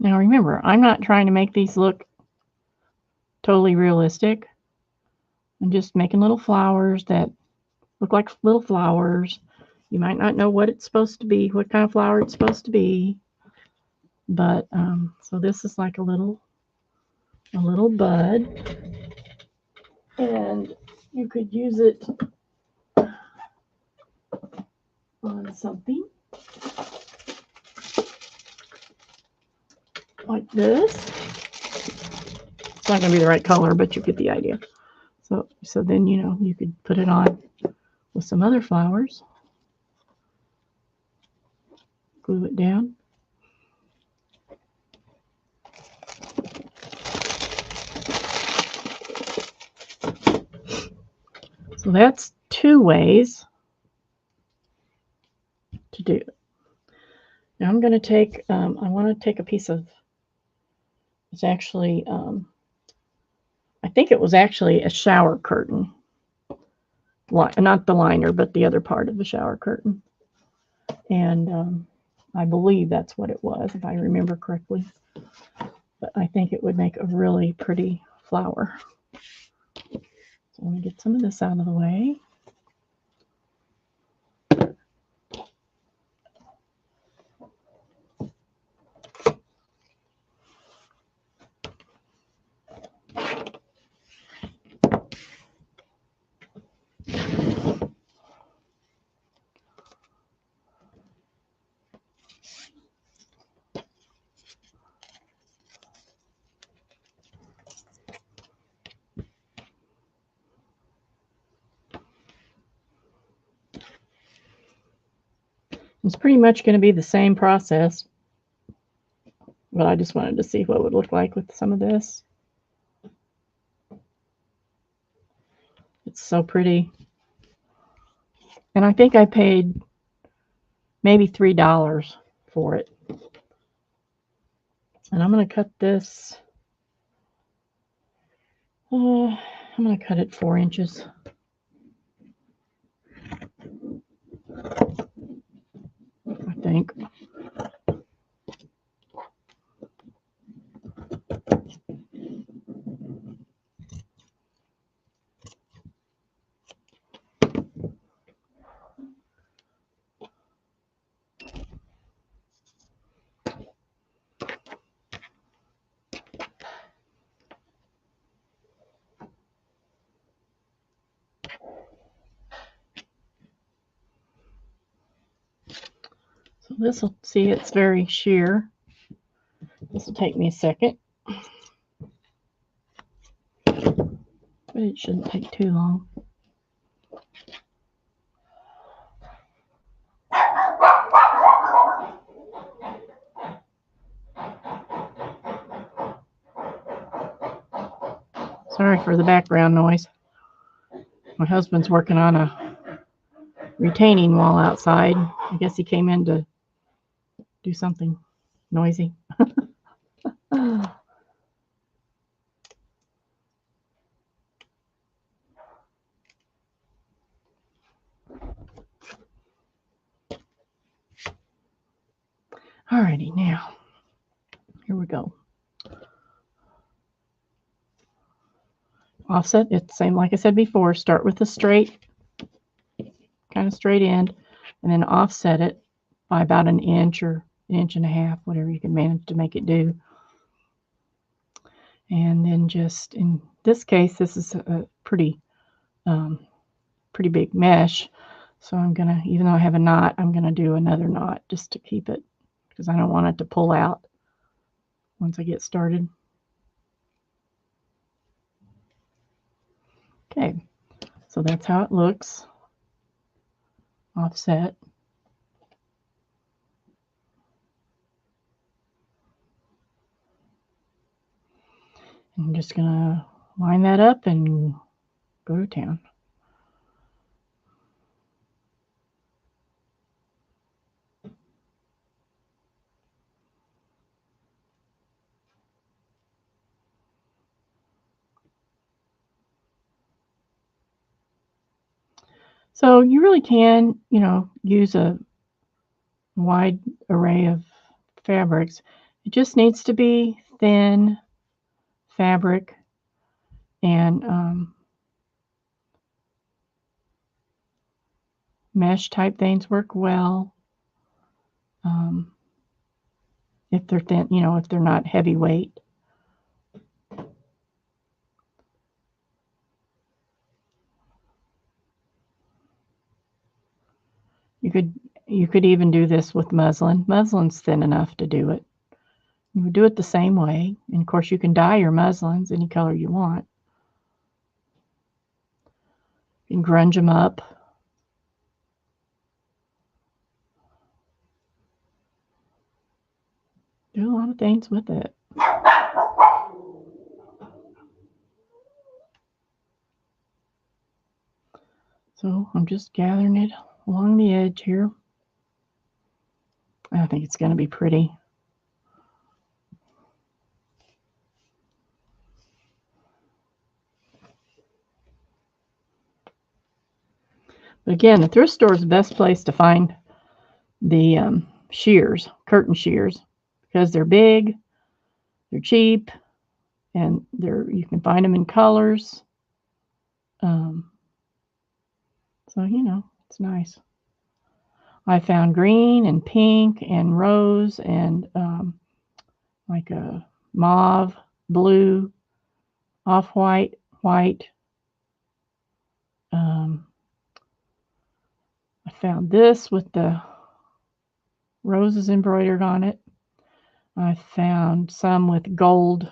Now remember, I'm not trying to make these look totally realistic. I'm just making little flowers that look like little flowers. You might not know what it's supposed to be, what kind of flower it's supposed to be. But so this is like a little bud, and you could use it on something like this. It's not going to be the right color, but you get the idea. So then, you know, you could put it on with some other flowers. Glue it down. So that's 2 ways to do it. Now I'm going to take, I want to take a piece of, it's actually, I think it was actually a shower curtain. Not the liner, but the other part of the shower curtain. And I believe that's what it was, if I remember correctly. But I think it would make a really pretty flower. So let me get some of this out of the way. It's pretty much going to be the same process, but I just wanted to see what it would look like with some of this. It's so pretty. And I think I paid maybe $3 for it. And I'm going to cut this, I'm going to cut it 4 inches. I think. So this will, see, it's very sheer. This will take me a second, but it shouldn't take too long. Sorry for the background noise. My husband's working on a retaining wall outside. I guess he came in to do something noisy. Alrighty, now, here we go. Offset, it's the same like I said before, start with the straight, kind of straight end, and then offset it by about an inch or an inch and a half, whatever you can manage to make it do. And then just, in this case, this is a pretty big mesh. So I'm gonna, even though I have a knot, I'm gonna do another knot just to keep it, because I don't want it to pull out once I get started. Okay, so that's how it looks, offset. I'm just gonna line that up and go to town. So you really can, you know, use a wide array of fabrics. It just needs to be thin fabric, and mesh type things work well. If they're thin, if they're not heavyweight. You could even do this with muslin. Muslin's thin enough to do it. You would do it the same way. And of course you can dye your muslins any color you want. You can grunge them up. Do a lot of things with it. So I'm just gathering it along the edge here. I think it's going to be pretty. But again, the thrift store is the best place to find the shears, curtain shears, because they're big, they're cheap, and you can find them in colors. So it's nice. I found green and pink and rose and like a mauve, blue, off-white, white. I found this with the roses embroidered on it. I found some with gold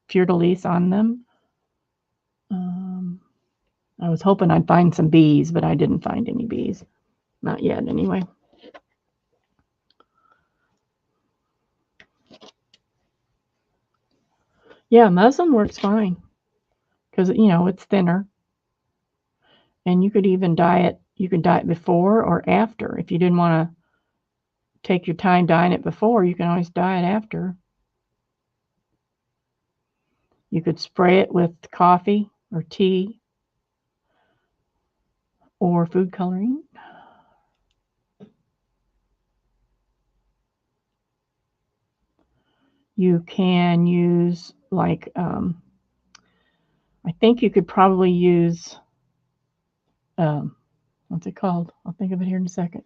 fleur-de-lis on them. I was hoping I'd find some bees, but I didn't find any bees. Not yet, anyway. Yeah, muslin works fine because, it's thinner. And you could even dye it. You could dye it before or after. If you didn't want to take your time dyeing it before, you can always dye it after. You could spray it with coffee or tea or food coloring. You can use like, I think you could probably use, what's it called? I'll think of it here in a second.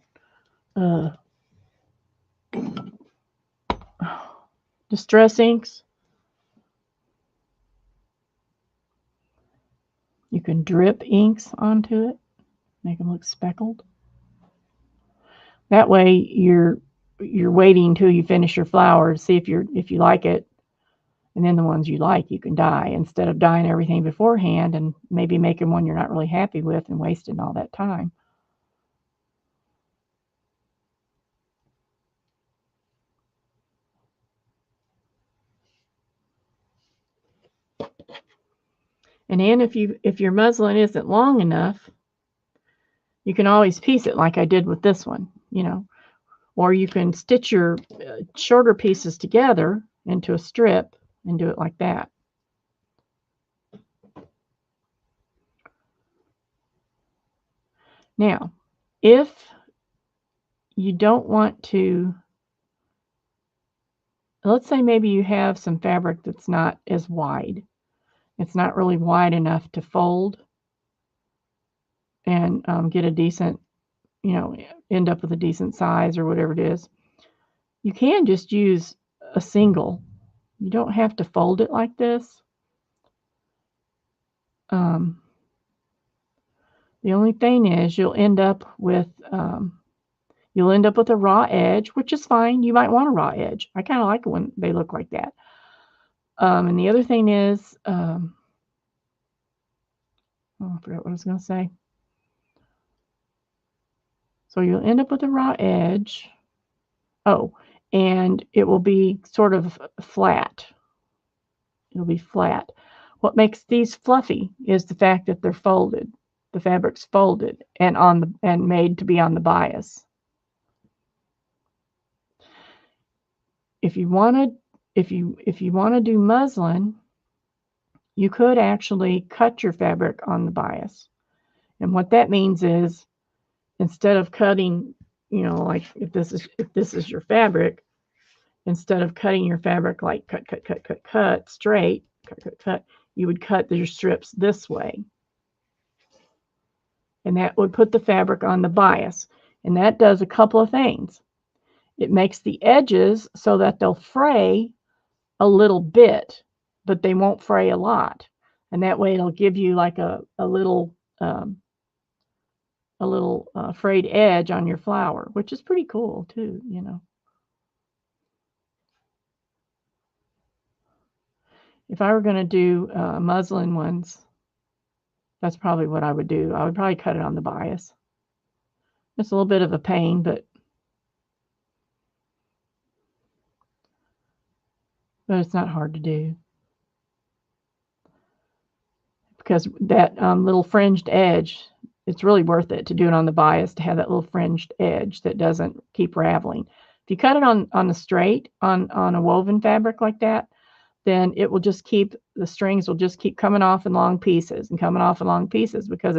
Distress inks. You can drip inks onto it, make them look speckled. That way you're waiting until you finish your flower to see if you like it, and then the ones you like you can dye, instead of dyeing everything beforehand and maybe making one you're not really happy with and wasting all that time. And then if your muslin isn't long enough, you can always piece it like I did with this one, or you can stitch your shorter pieces together into a strip and do it like that. Now, if you don't want to, let's say maybe you have some fabric that's not as wide. It's not really wide enough to fold and get a decent, end up with a decent size or whatever it is. You can just use a single. You don't have to fold it like this. The only thing is you'll end up with a raw edge, which is fine. You might want a raw edge. I kind of like it when they look like that. And the other thing is, I forgot what I was going to say. So you'll end up with a raw edge. Oh, and it will be sort of flat. It'll be flat. What makes these fluffy is the fact that they're folded. The fabric's folded and made to be on the bias. If you want to do muslin, you could actually cut your fabric on the bias. And what that means is, instead of cutting like if this is your fabric, instead of cutting your fabric like cut straight, cut, you would cut your strips this way. And that would put the fabric on the bias. And that does a couple of things. It makes the edges so that they'll fray a little bit, but they won't fray a lot. And that way it'll give you like a little frayed edge on your flower, which is pretty cool too, If I were going to do muslin ones, that's probably what I would do. I would probably cut it on the bias. It's a little bit of a pain, but it's not hard to do. Because that little fringed edge, it's really worth it to do it on the bias to have that little fringed edge that doesn't keep raveling. If you cut it on the straight, on a woven fabric like that, then it will just keep, the strings will just keep coming off in long pieces and coming off in long pieces because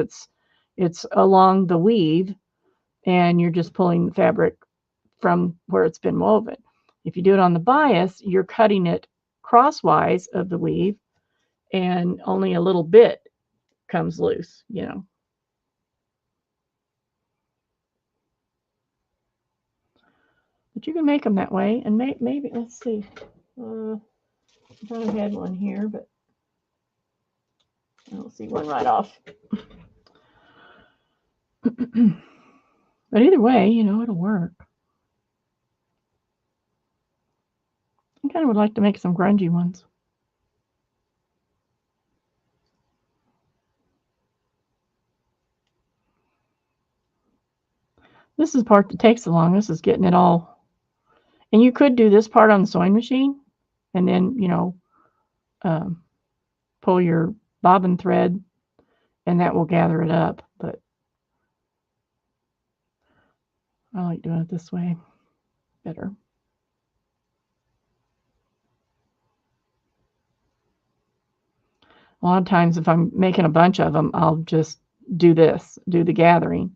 it's along the weave and you're just pulling the fabric from where it's been woven. If you do it on the bias, you're cutting it crosswise of the weave and only a little bit comes loose, But you can make them that way, and maybe, let's see. I thought I had one here, but I don't see one right off. But either way, it'll work. I kind of would like to make some grungy ones. This is the part that takes the longest, is getting it all. And you could do this part on the sewing machine and then, pull your bobbin thread and that will gather it up. But I like doing it this way better. A lot of times if I'm making a bunch of them, I'll just do the gathering.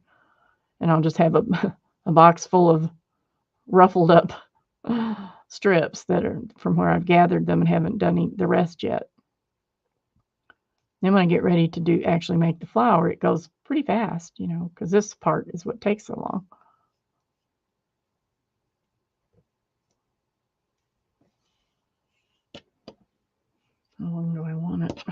And I'll just have a box full of ruffled up strips that are from where I've gathered them and haven't done the rest yet. Then when I get ready to actually make the flower, it goes pretty fast, because this part is what takes so long. How long do I want it?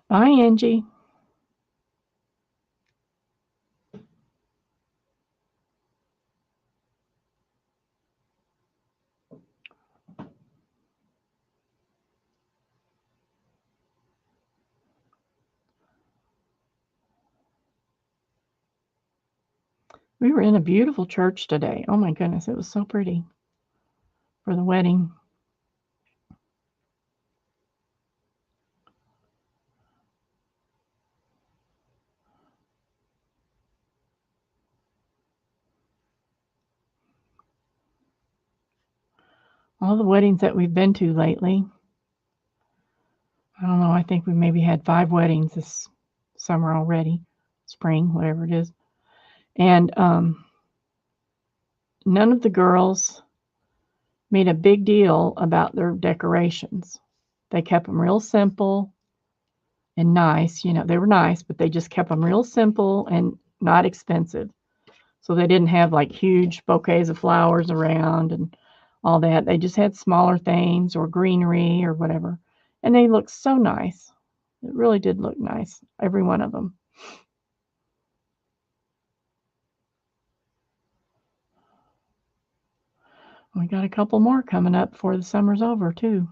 Bye, Angie. We were in a beautiful church today. Oh my goodness, it was so pretty for the wedding. All the weddings that we've been to lately, I don't know, I think we maybe had 5 weddings this summer already, spring, whatever it is. And none of the girls made a big deal about their decorations. They kept them real simple and nice. They were nice, but they just kept them real simple and not expensive. So they didn't have like huge bouquets of flowers around and all that. They just had smaller things or greenery or whatever. And they looked so nice. It really did look nice, every one of them. We got a couple more coming up before the summer's over, too.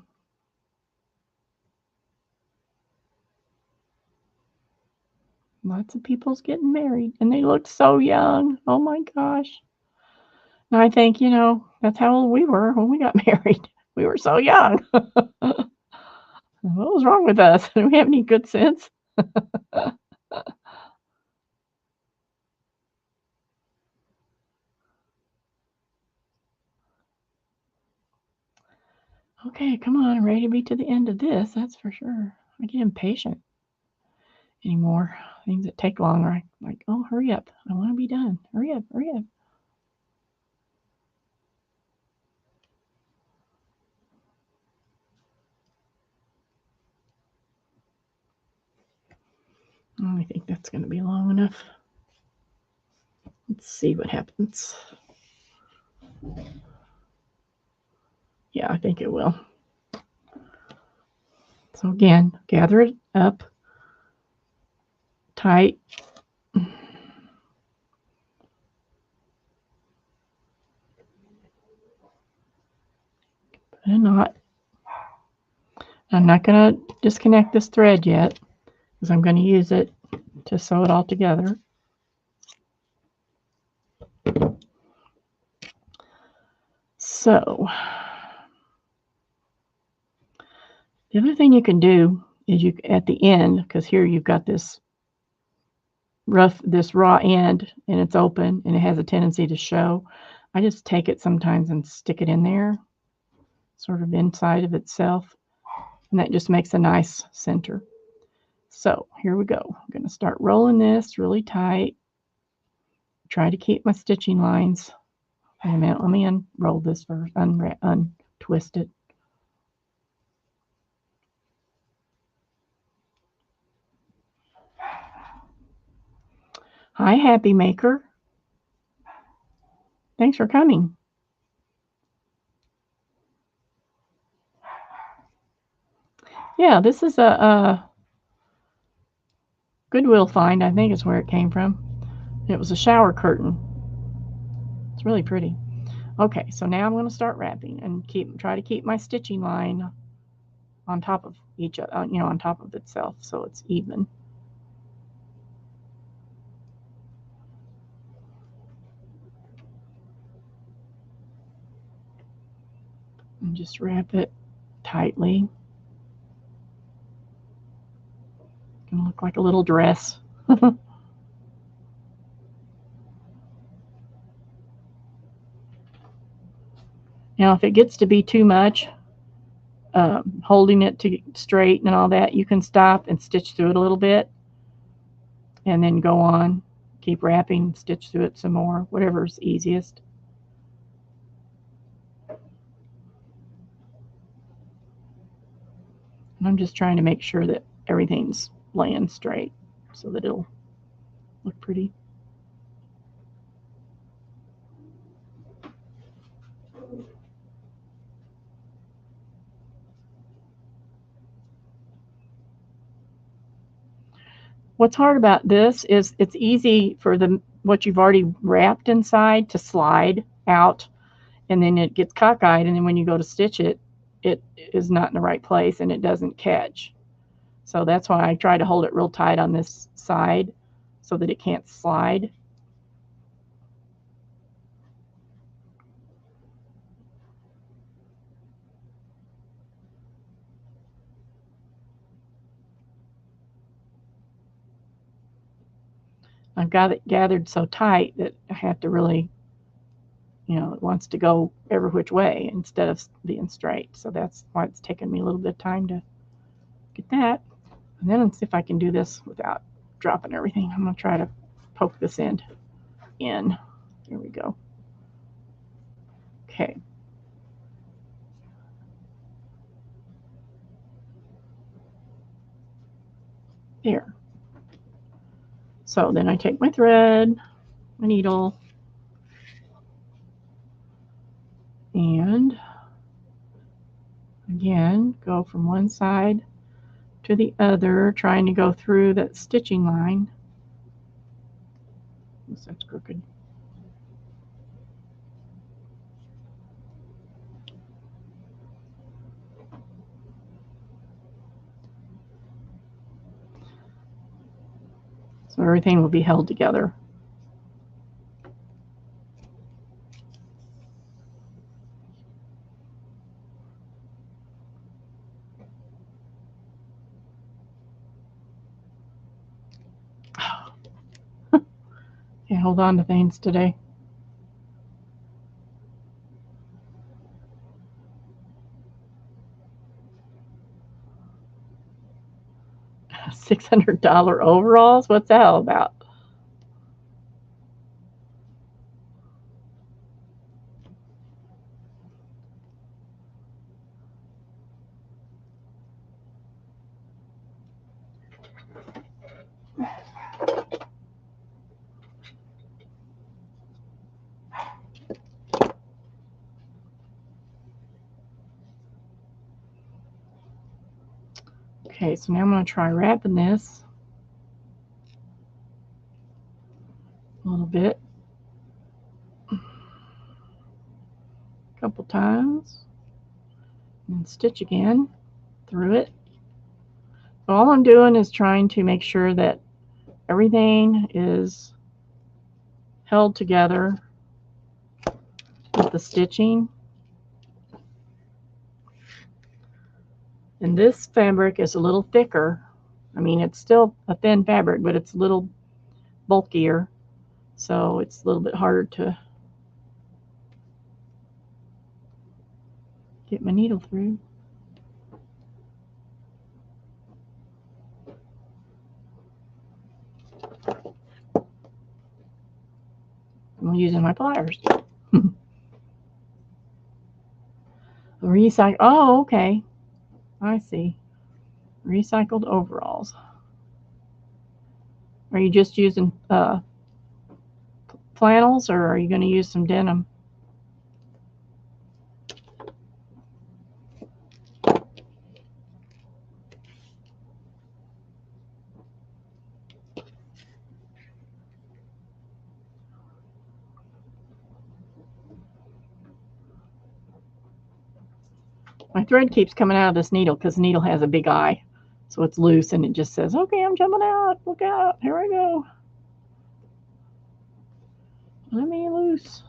Lots of people's getting married, and they look so young. Oh my gosh. And I think, that's how old we were when we got married. We were so young. What was wrong with us? Do we have any good sense? Okay, come on. I'm ready to be to the end of this. That's for sure. I get impatient anymore. Things that take longer, I'm like, oh, hurry up. I want to be done. Hurry up, hurry up. Oh, I think that's going to be long enough. Let's see what happens. Yeah, I think it will. So again, gather it up tight. Put a knot. I'm not going to disconnect this thread yet because I'm going to use it to sew it all together. So the other thing you can do is you at the end, because here you've got this raw end and it's open and it has a tendency to show. I just take it sometimes and stick it in there, sort of inside of itself, and that just makes a nice center. So here we go. I'm going to start rolling this really tight. Try to keep my stitching lines. Wait a minute, let me unroll this first, untwist it. Hi, Happy Maker. Thanks for coming. Yeah, this is a Goodwill find, I think is where it came from. It was a shower curtain. It's really pretty. Okay, so now I'm going to start wrapping and try to keep my stitching line on top of each other, on top of itself, so it's even. And just wrap it tightly. It's going to look like a little dress. Now, if it gets to be too much, holding it to straight and all that, you can stop and stitch through it a little bit and then go on, keep wrapping, stitch through it some more, whatever's easiest. And I'm just trying to make sure that everything's laying straight so that it'll look pretty. What's hard about this is it's easy for what you've already wrapped inside to slide out, and then it gets cockeyed, and then when you go to stitch it, it is not in the right place and it doesn't catch. So that's why I try to hold it real tight on this side so that it can't slide. I've got it gathered so tight that I have to really, it wants to go every which way instead of being straight. So that's why it's taken me a little bit of time to get that. And then let's see if I can do this without dropping everything. I'm going to try to poke this end in. There we go. Okay. There. So then I take my thread, my needle, and again, go from one side to the other, trying to go through that stitching line. Oops, that's crooked. So everything will be held together. Can't hold on to things today. $600 overalls? What's that all about? Okay, so now I'm going to try wrapping this a little bit, a couple times, and stitch again through it. So all I'm doing is trying to make sure that everything is held together with the stitching. And this fabric is a little thicker. I mean, it's still a thin fabric, but it's a little bulkier, so it's a little bit harder to get my needle through. I'm using my pliers. Recycle. Oh, okay. I see. Recycled overalls. Are you just using flannels, or are you going to use some denim? My thread keeps coming out of this needle because the needle has a big eye. So it's loose and it just says, okay, I'm jumping out. Look out. Here I go. Let me loose.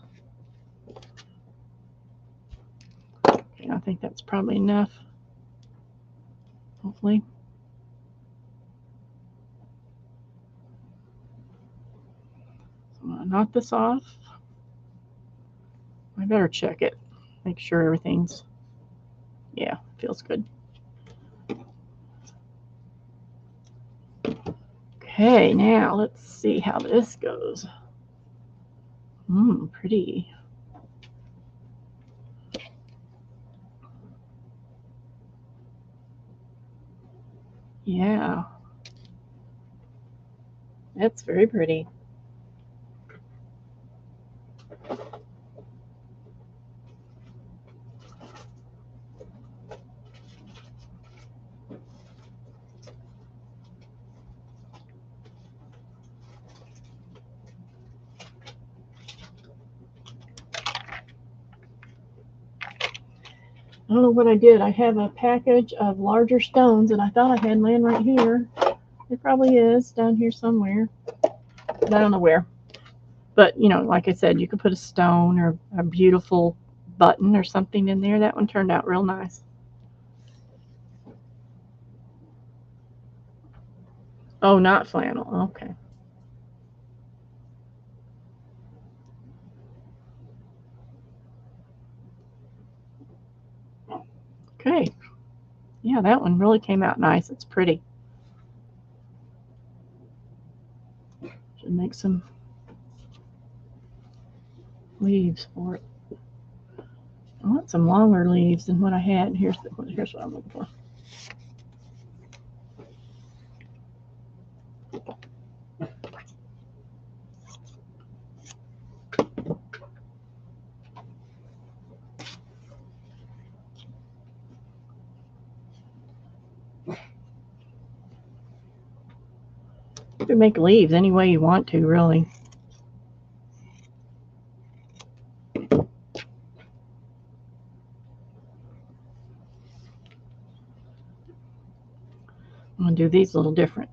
Okay, I think that's probably enough. Hopefully. So I'm going to knock this off. I better check it. Make sure everything's, yeah, feels good. Okay, now let's see how this goes. Pretty. Yeah. That's very pretty. I don't know what I did. I have a package of larger stones that I thought I had laying right here. It probably is down here somewhere, but I don't know where. But, you know, like I said, you could put a stone or a beautiful button or something in there. That one turned out real nice. Oh, not flannel. Okay. Okay. Yeah, that one really came out nice. It's pretty. Should make some leaves for it. I want some longer leaves than what I had. Here's what I'm looking for. You can make leaves any way you want to, really. I'm going to do these a little different.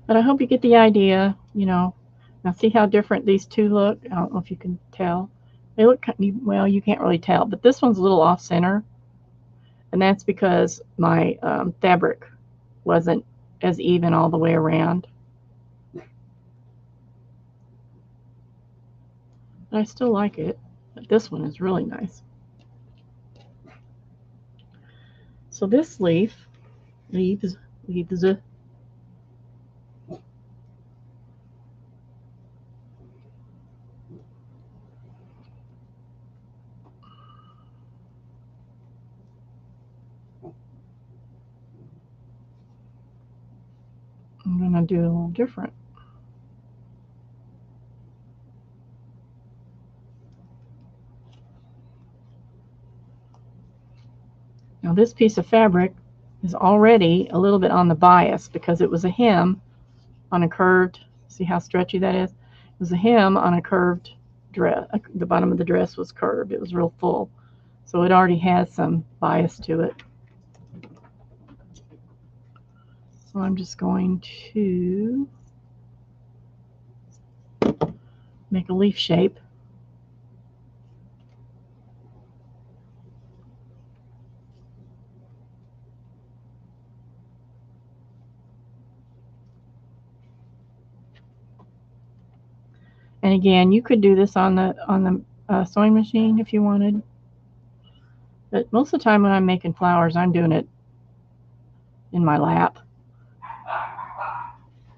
But I hope you get the idea, you know. Now see how different these two look? I don't know if you can tell. They look, well, you can't really tell, but this one's a little off center, and that's because my fabric wasn't as even all the way around. But I still like it. But this one is really nice. So this leaves, I'm going to do a little different. Now this piece of fabric is already a little bit on the bias because it was a hem on a curved, see how stretchy that is? It was a hem on a curved dress. The bottom of the dress was curved. It was real full. So it already has some bias to it. So I'm just going to make a leaf shape. And again, you could do this on the sewing machine if you wanted. But most of the time when I'm making flowers, I'm doing it in my lap.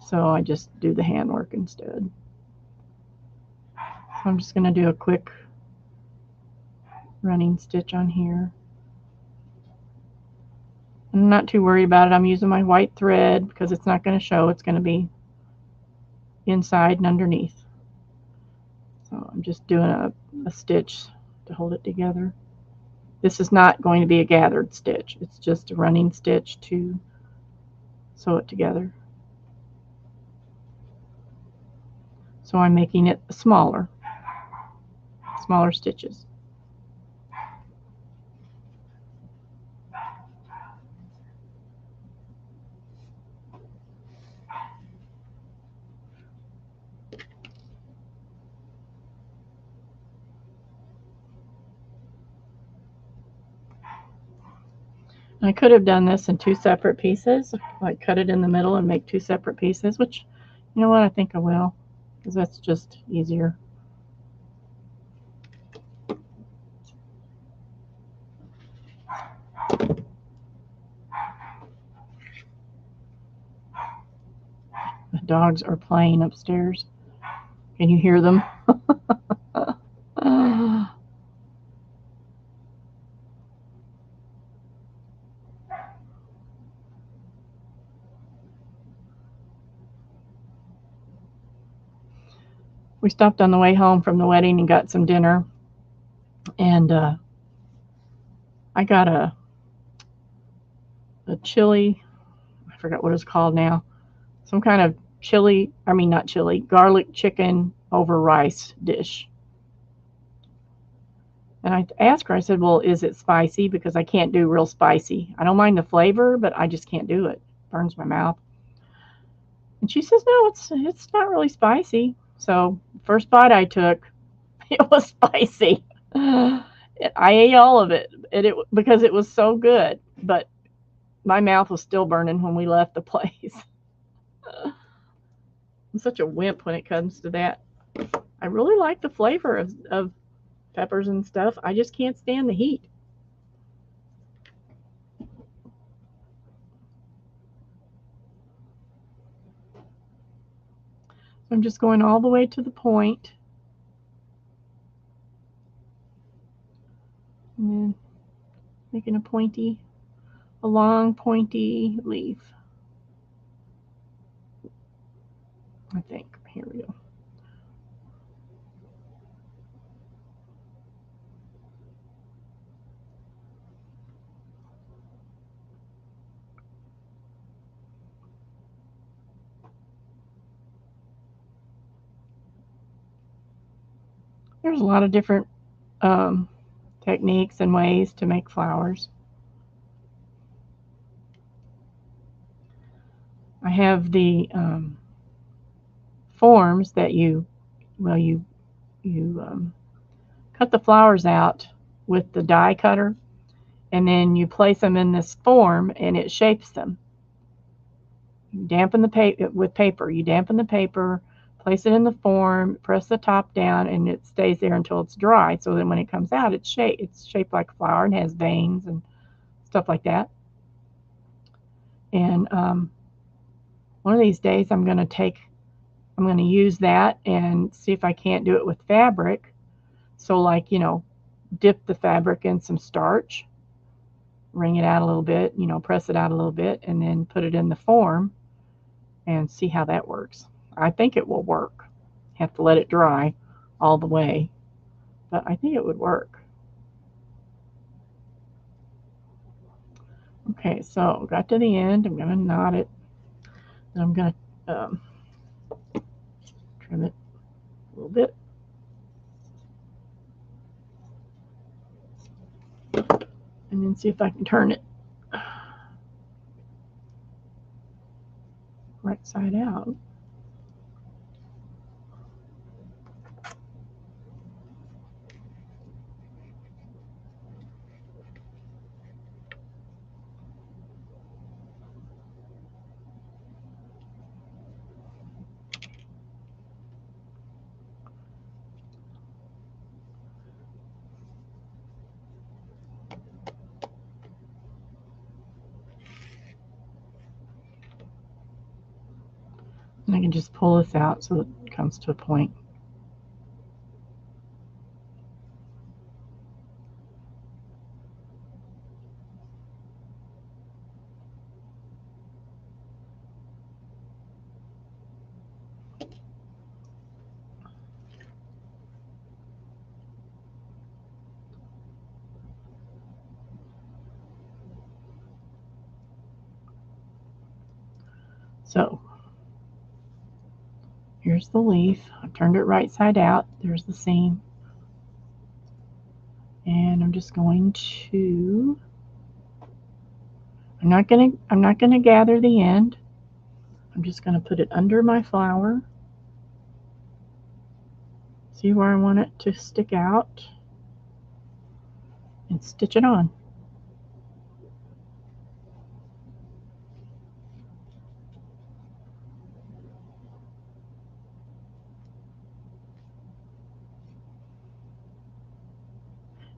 So I just do the handwork instead. So I'm just going to do a quick running stitch on here. I'm not too worried about it. I'm using my white thread because it's not going to show. It's going to be inside and underneath. So I'm just doing a stitch to hold it together. This is not going to be a gathered stitch. It's just a running stitch to sew it together. So I'm making it smaller stitches. I could have done this in two separate pieces, like cut it in the middle and make two separate pieces, which, you know what, I think I will, because that's just easier. The dogs are playing upstairs. Can you hear them? We stopped on the way home from the wedding and got some dinner, and I got a chili, I forgot what it's called now, some kind of chili, I mean not chili, garlic chicken over rice dish. And I asked her, I said, well, is it spicy? Because I can't do real spicy. I don't mind the flavor, but I just can't do it. It burns my mouth. And she says, no, it's not really spicy. So first bite I took, it was spicy. I ate all of it, because it was so good. But my mouth was still burning when we left the place. I'm such a wimp when it comes to that. I really like the flavor of peppers and stuff. I just can't stand the heat. So I'm just going all the way to the point. And then making a long pointy leaf. I think. Here we go. There's a lot of different techniques and ways to make flowers. I have the forms that you cut the flowers out with the die cutter, and then you place them in this form and it shapes them. You dampen the paper with paper. You dampen the paper, place it in the form, press the top down, and it stays there until it's dry. So then when it comes out, it's shaped like a flower and has veins and stuff like that. And one of these days I'm going to use that and see if I can't do it with fabric. So like, dip the fabric in some starch, wring it out a little bit, press it out a little bit, and then put it in the form and see how that works. I think it will work. Have to let it dry all the way, but I think it would work. Okay, so got to the end. I'm going to knot it, and I'm going to trim it a little bit. And then see if I can turn it right side out. And I can just pull this out so it comes to a point. So here's the leaf. I've turned it right side out. There's the seam. And I'm just going to, I'm not going to gather the end. I'm just going to put it under my flower. See where I want it to stick out and stitch it on.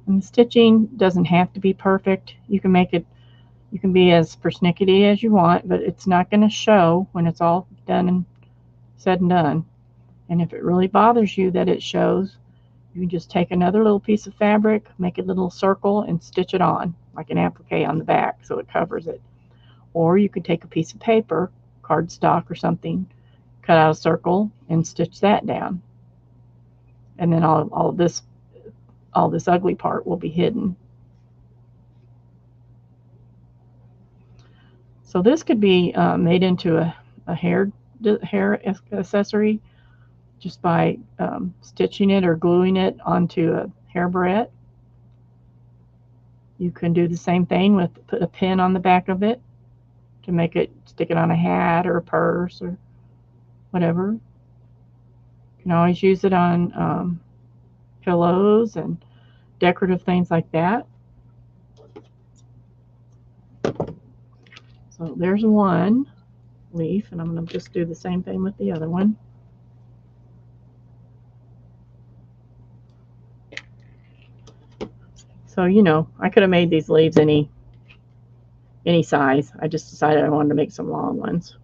And the stitching doesn't have to be perfect. You can make it, you can be as persnickety as you want, but it's not going to show when it's all done and said and done. And if it really bothers you that it shows, you can just take another little piece of fabric, make a little circle, and stitch it on, like an applique on the back so it covers it. Or you could take a piece of paper, cardstock or something, cut out a circle, and stitch that down. And then all this ugly part will be hidden. So this could be made into a hair accessory just by stitching it or gluing it onto a hair barrette. You can do the same thing with, put a pin on the back of it to make it, stick it on a hat or a purse or whatever. You can always use it on pillows and decorative things like that. So there's one leaf, and I'm going to just do the same thing with the other one. So, I could have made these leaves any size. I just decided I wanted to make some long ones.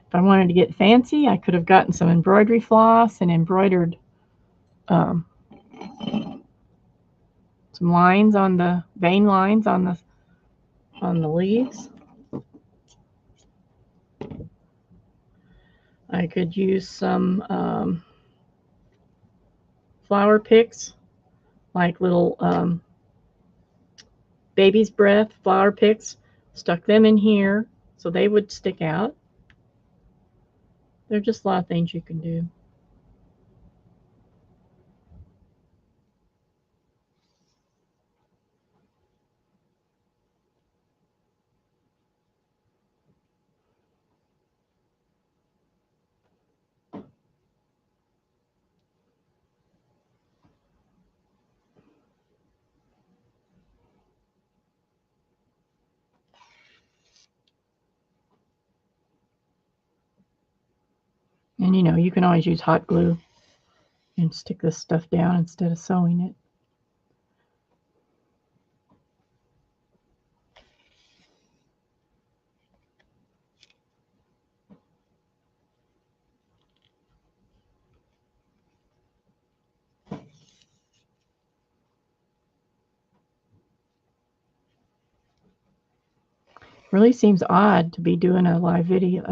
If I wanted to get fancy, I could have gotten some embroidery floss and embroidered some lines on the vein lines on the leaves. I could use some flower picks, like little baby's breath flower picks, stuck them in here so they would stick out. There are just a lot of things you can do. And you can always use hot glue and stick this stuff down instead of sewing it. Really seems odd to be doing a live video,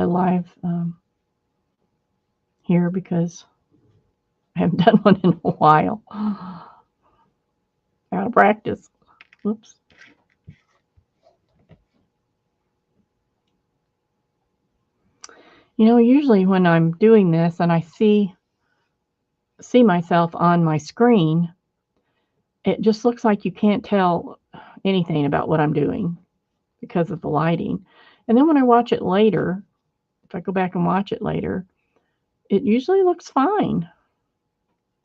here, because I haven't done one in a while. Out of practice. Whoops. Usually when I'm doing this and I see myself on my screen, it just looks like you can't tell anything about what I'm doing because of the lighting. And then when I watch it later, if I go back and watch it later, it usually looks fine.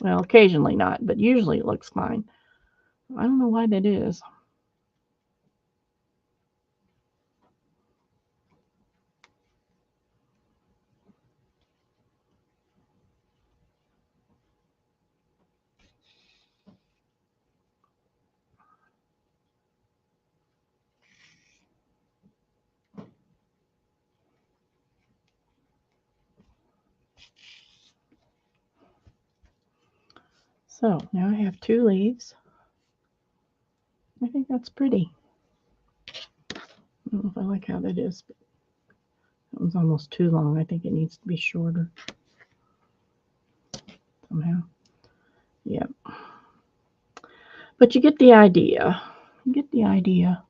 Well, occasionally not, but usually it looks fine. I don't know why that is. So now I have 2 leaves. I think that's pretty. I don't know if I like how that is, but that was almost too long. I think it needs to be shorter somehow. Yep. But you get the idea. You get the idea.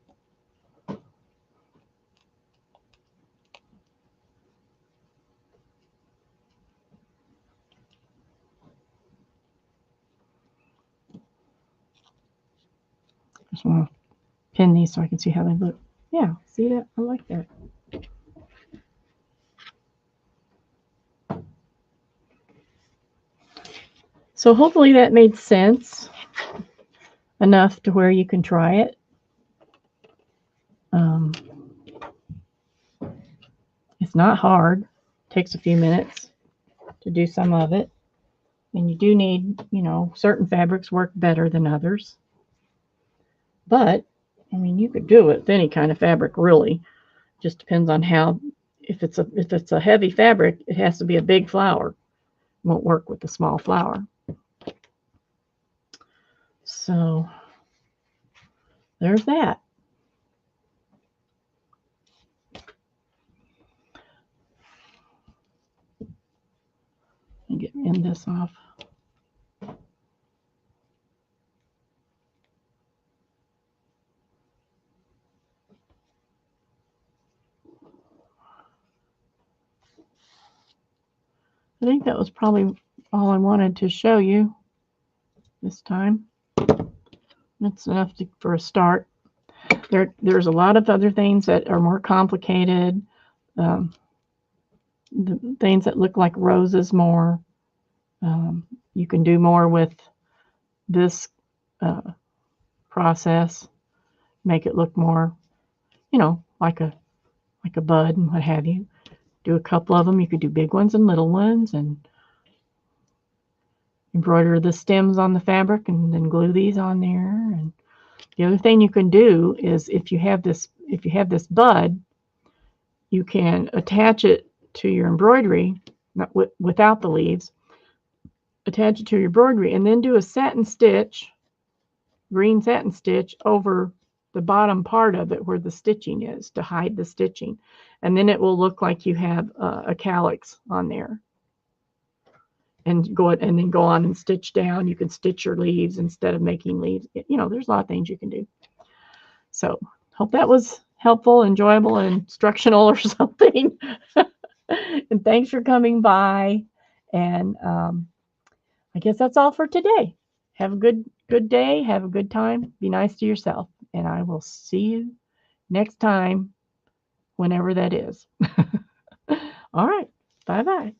Just want to pin these so I can see how they look. Yeah, see that? I like that. So hopefully that made sense enough to where you can try it. It's not hard. It takes a few minutes to do some of it. And you do need, certain fabrics work better than others. But, you could do it with any kind of fabric, really. Just depends on how, if it's a heavy fabric, it has to be a big flower. It won't work with a small flower. So, there's that. End this off. I think that was probably all I wanted to show you this time. That's enough for a start. There's a lot of other things that are more complicated. The things that look like roses more. You can do more with this process. Make it look more, like a bud and what have you. Do a couple of them. You could do big ones and little ones, and embroider the stems on the fabric and then glue these on there. And the other thing you can do is if you have this bud, you can attach it to your embroidery, not without the leaves. Attach it to your embroidery and then do a satin stitch, green satin stitch over the bottom part of it where the stitching is to hide the stitching. And then it will look like you have a calyx on there. And then go on and stitch down. You can stitch your leaves instead of making leaves. There's a lot of things you can do. So hope that was helpful, enjoyable, and instructional or something. And thanks for coming by. And I guess that's all for today. Have a good day. Have a good time. Be nice to yourself. And I will see you next time, whenever that is. All right. Bye bye.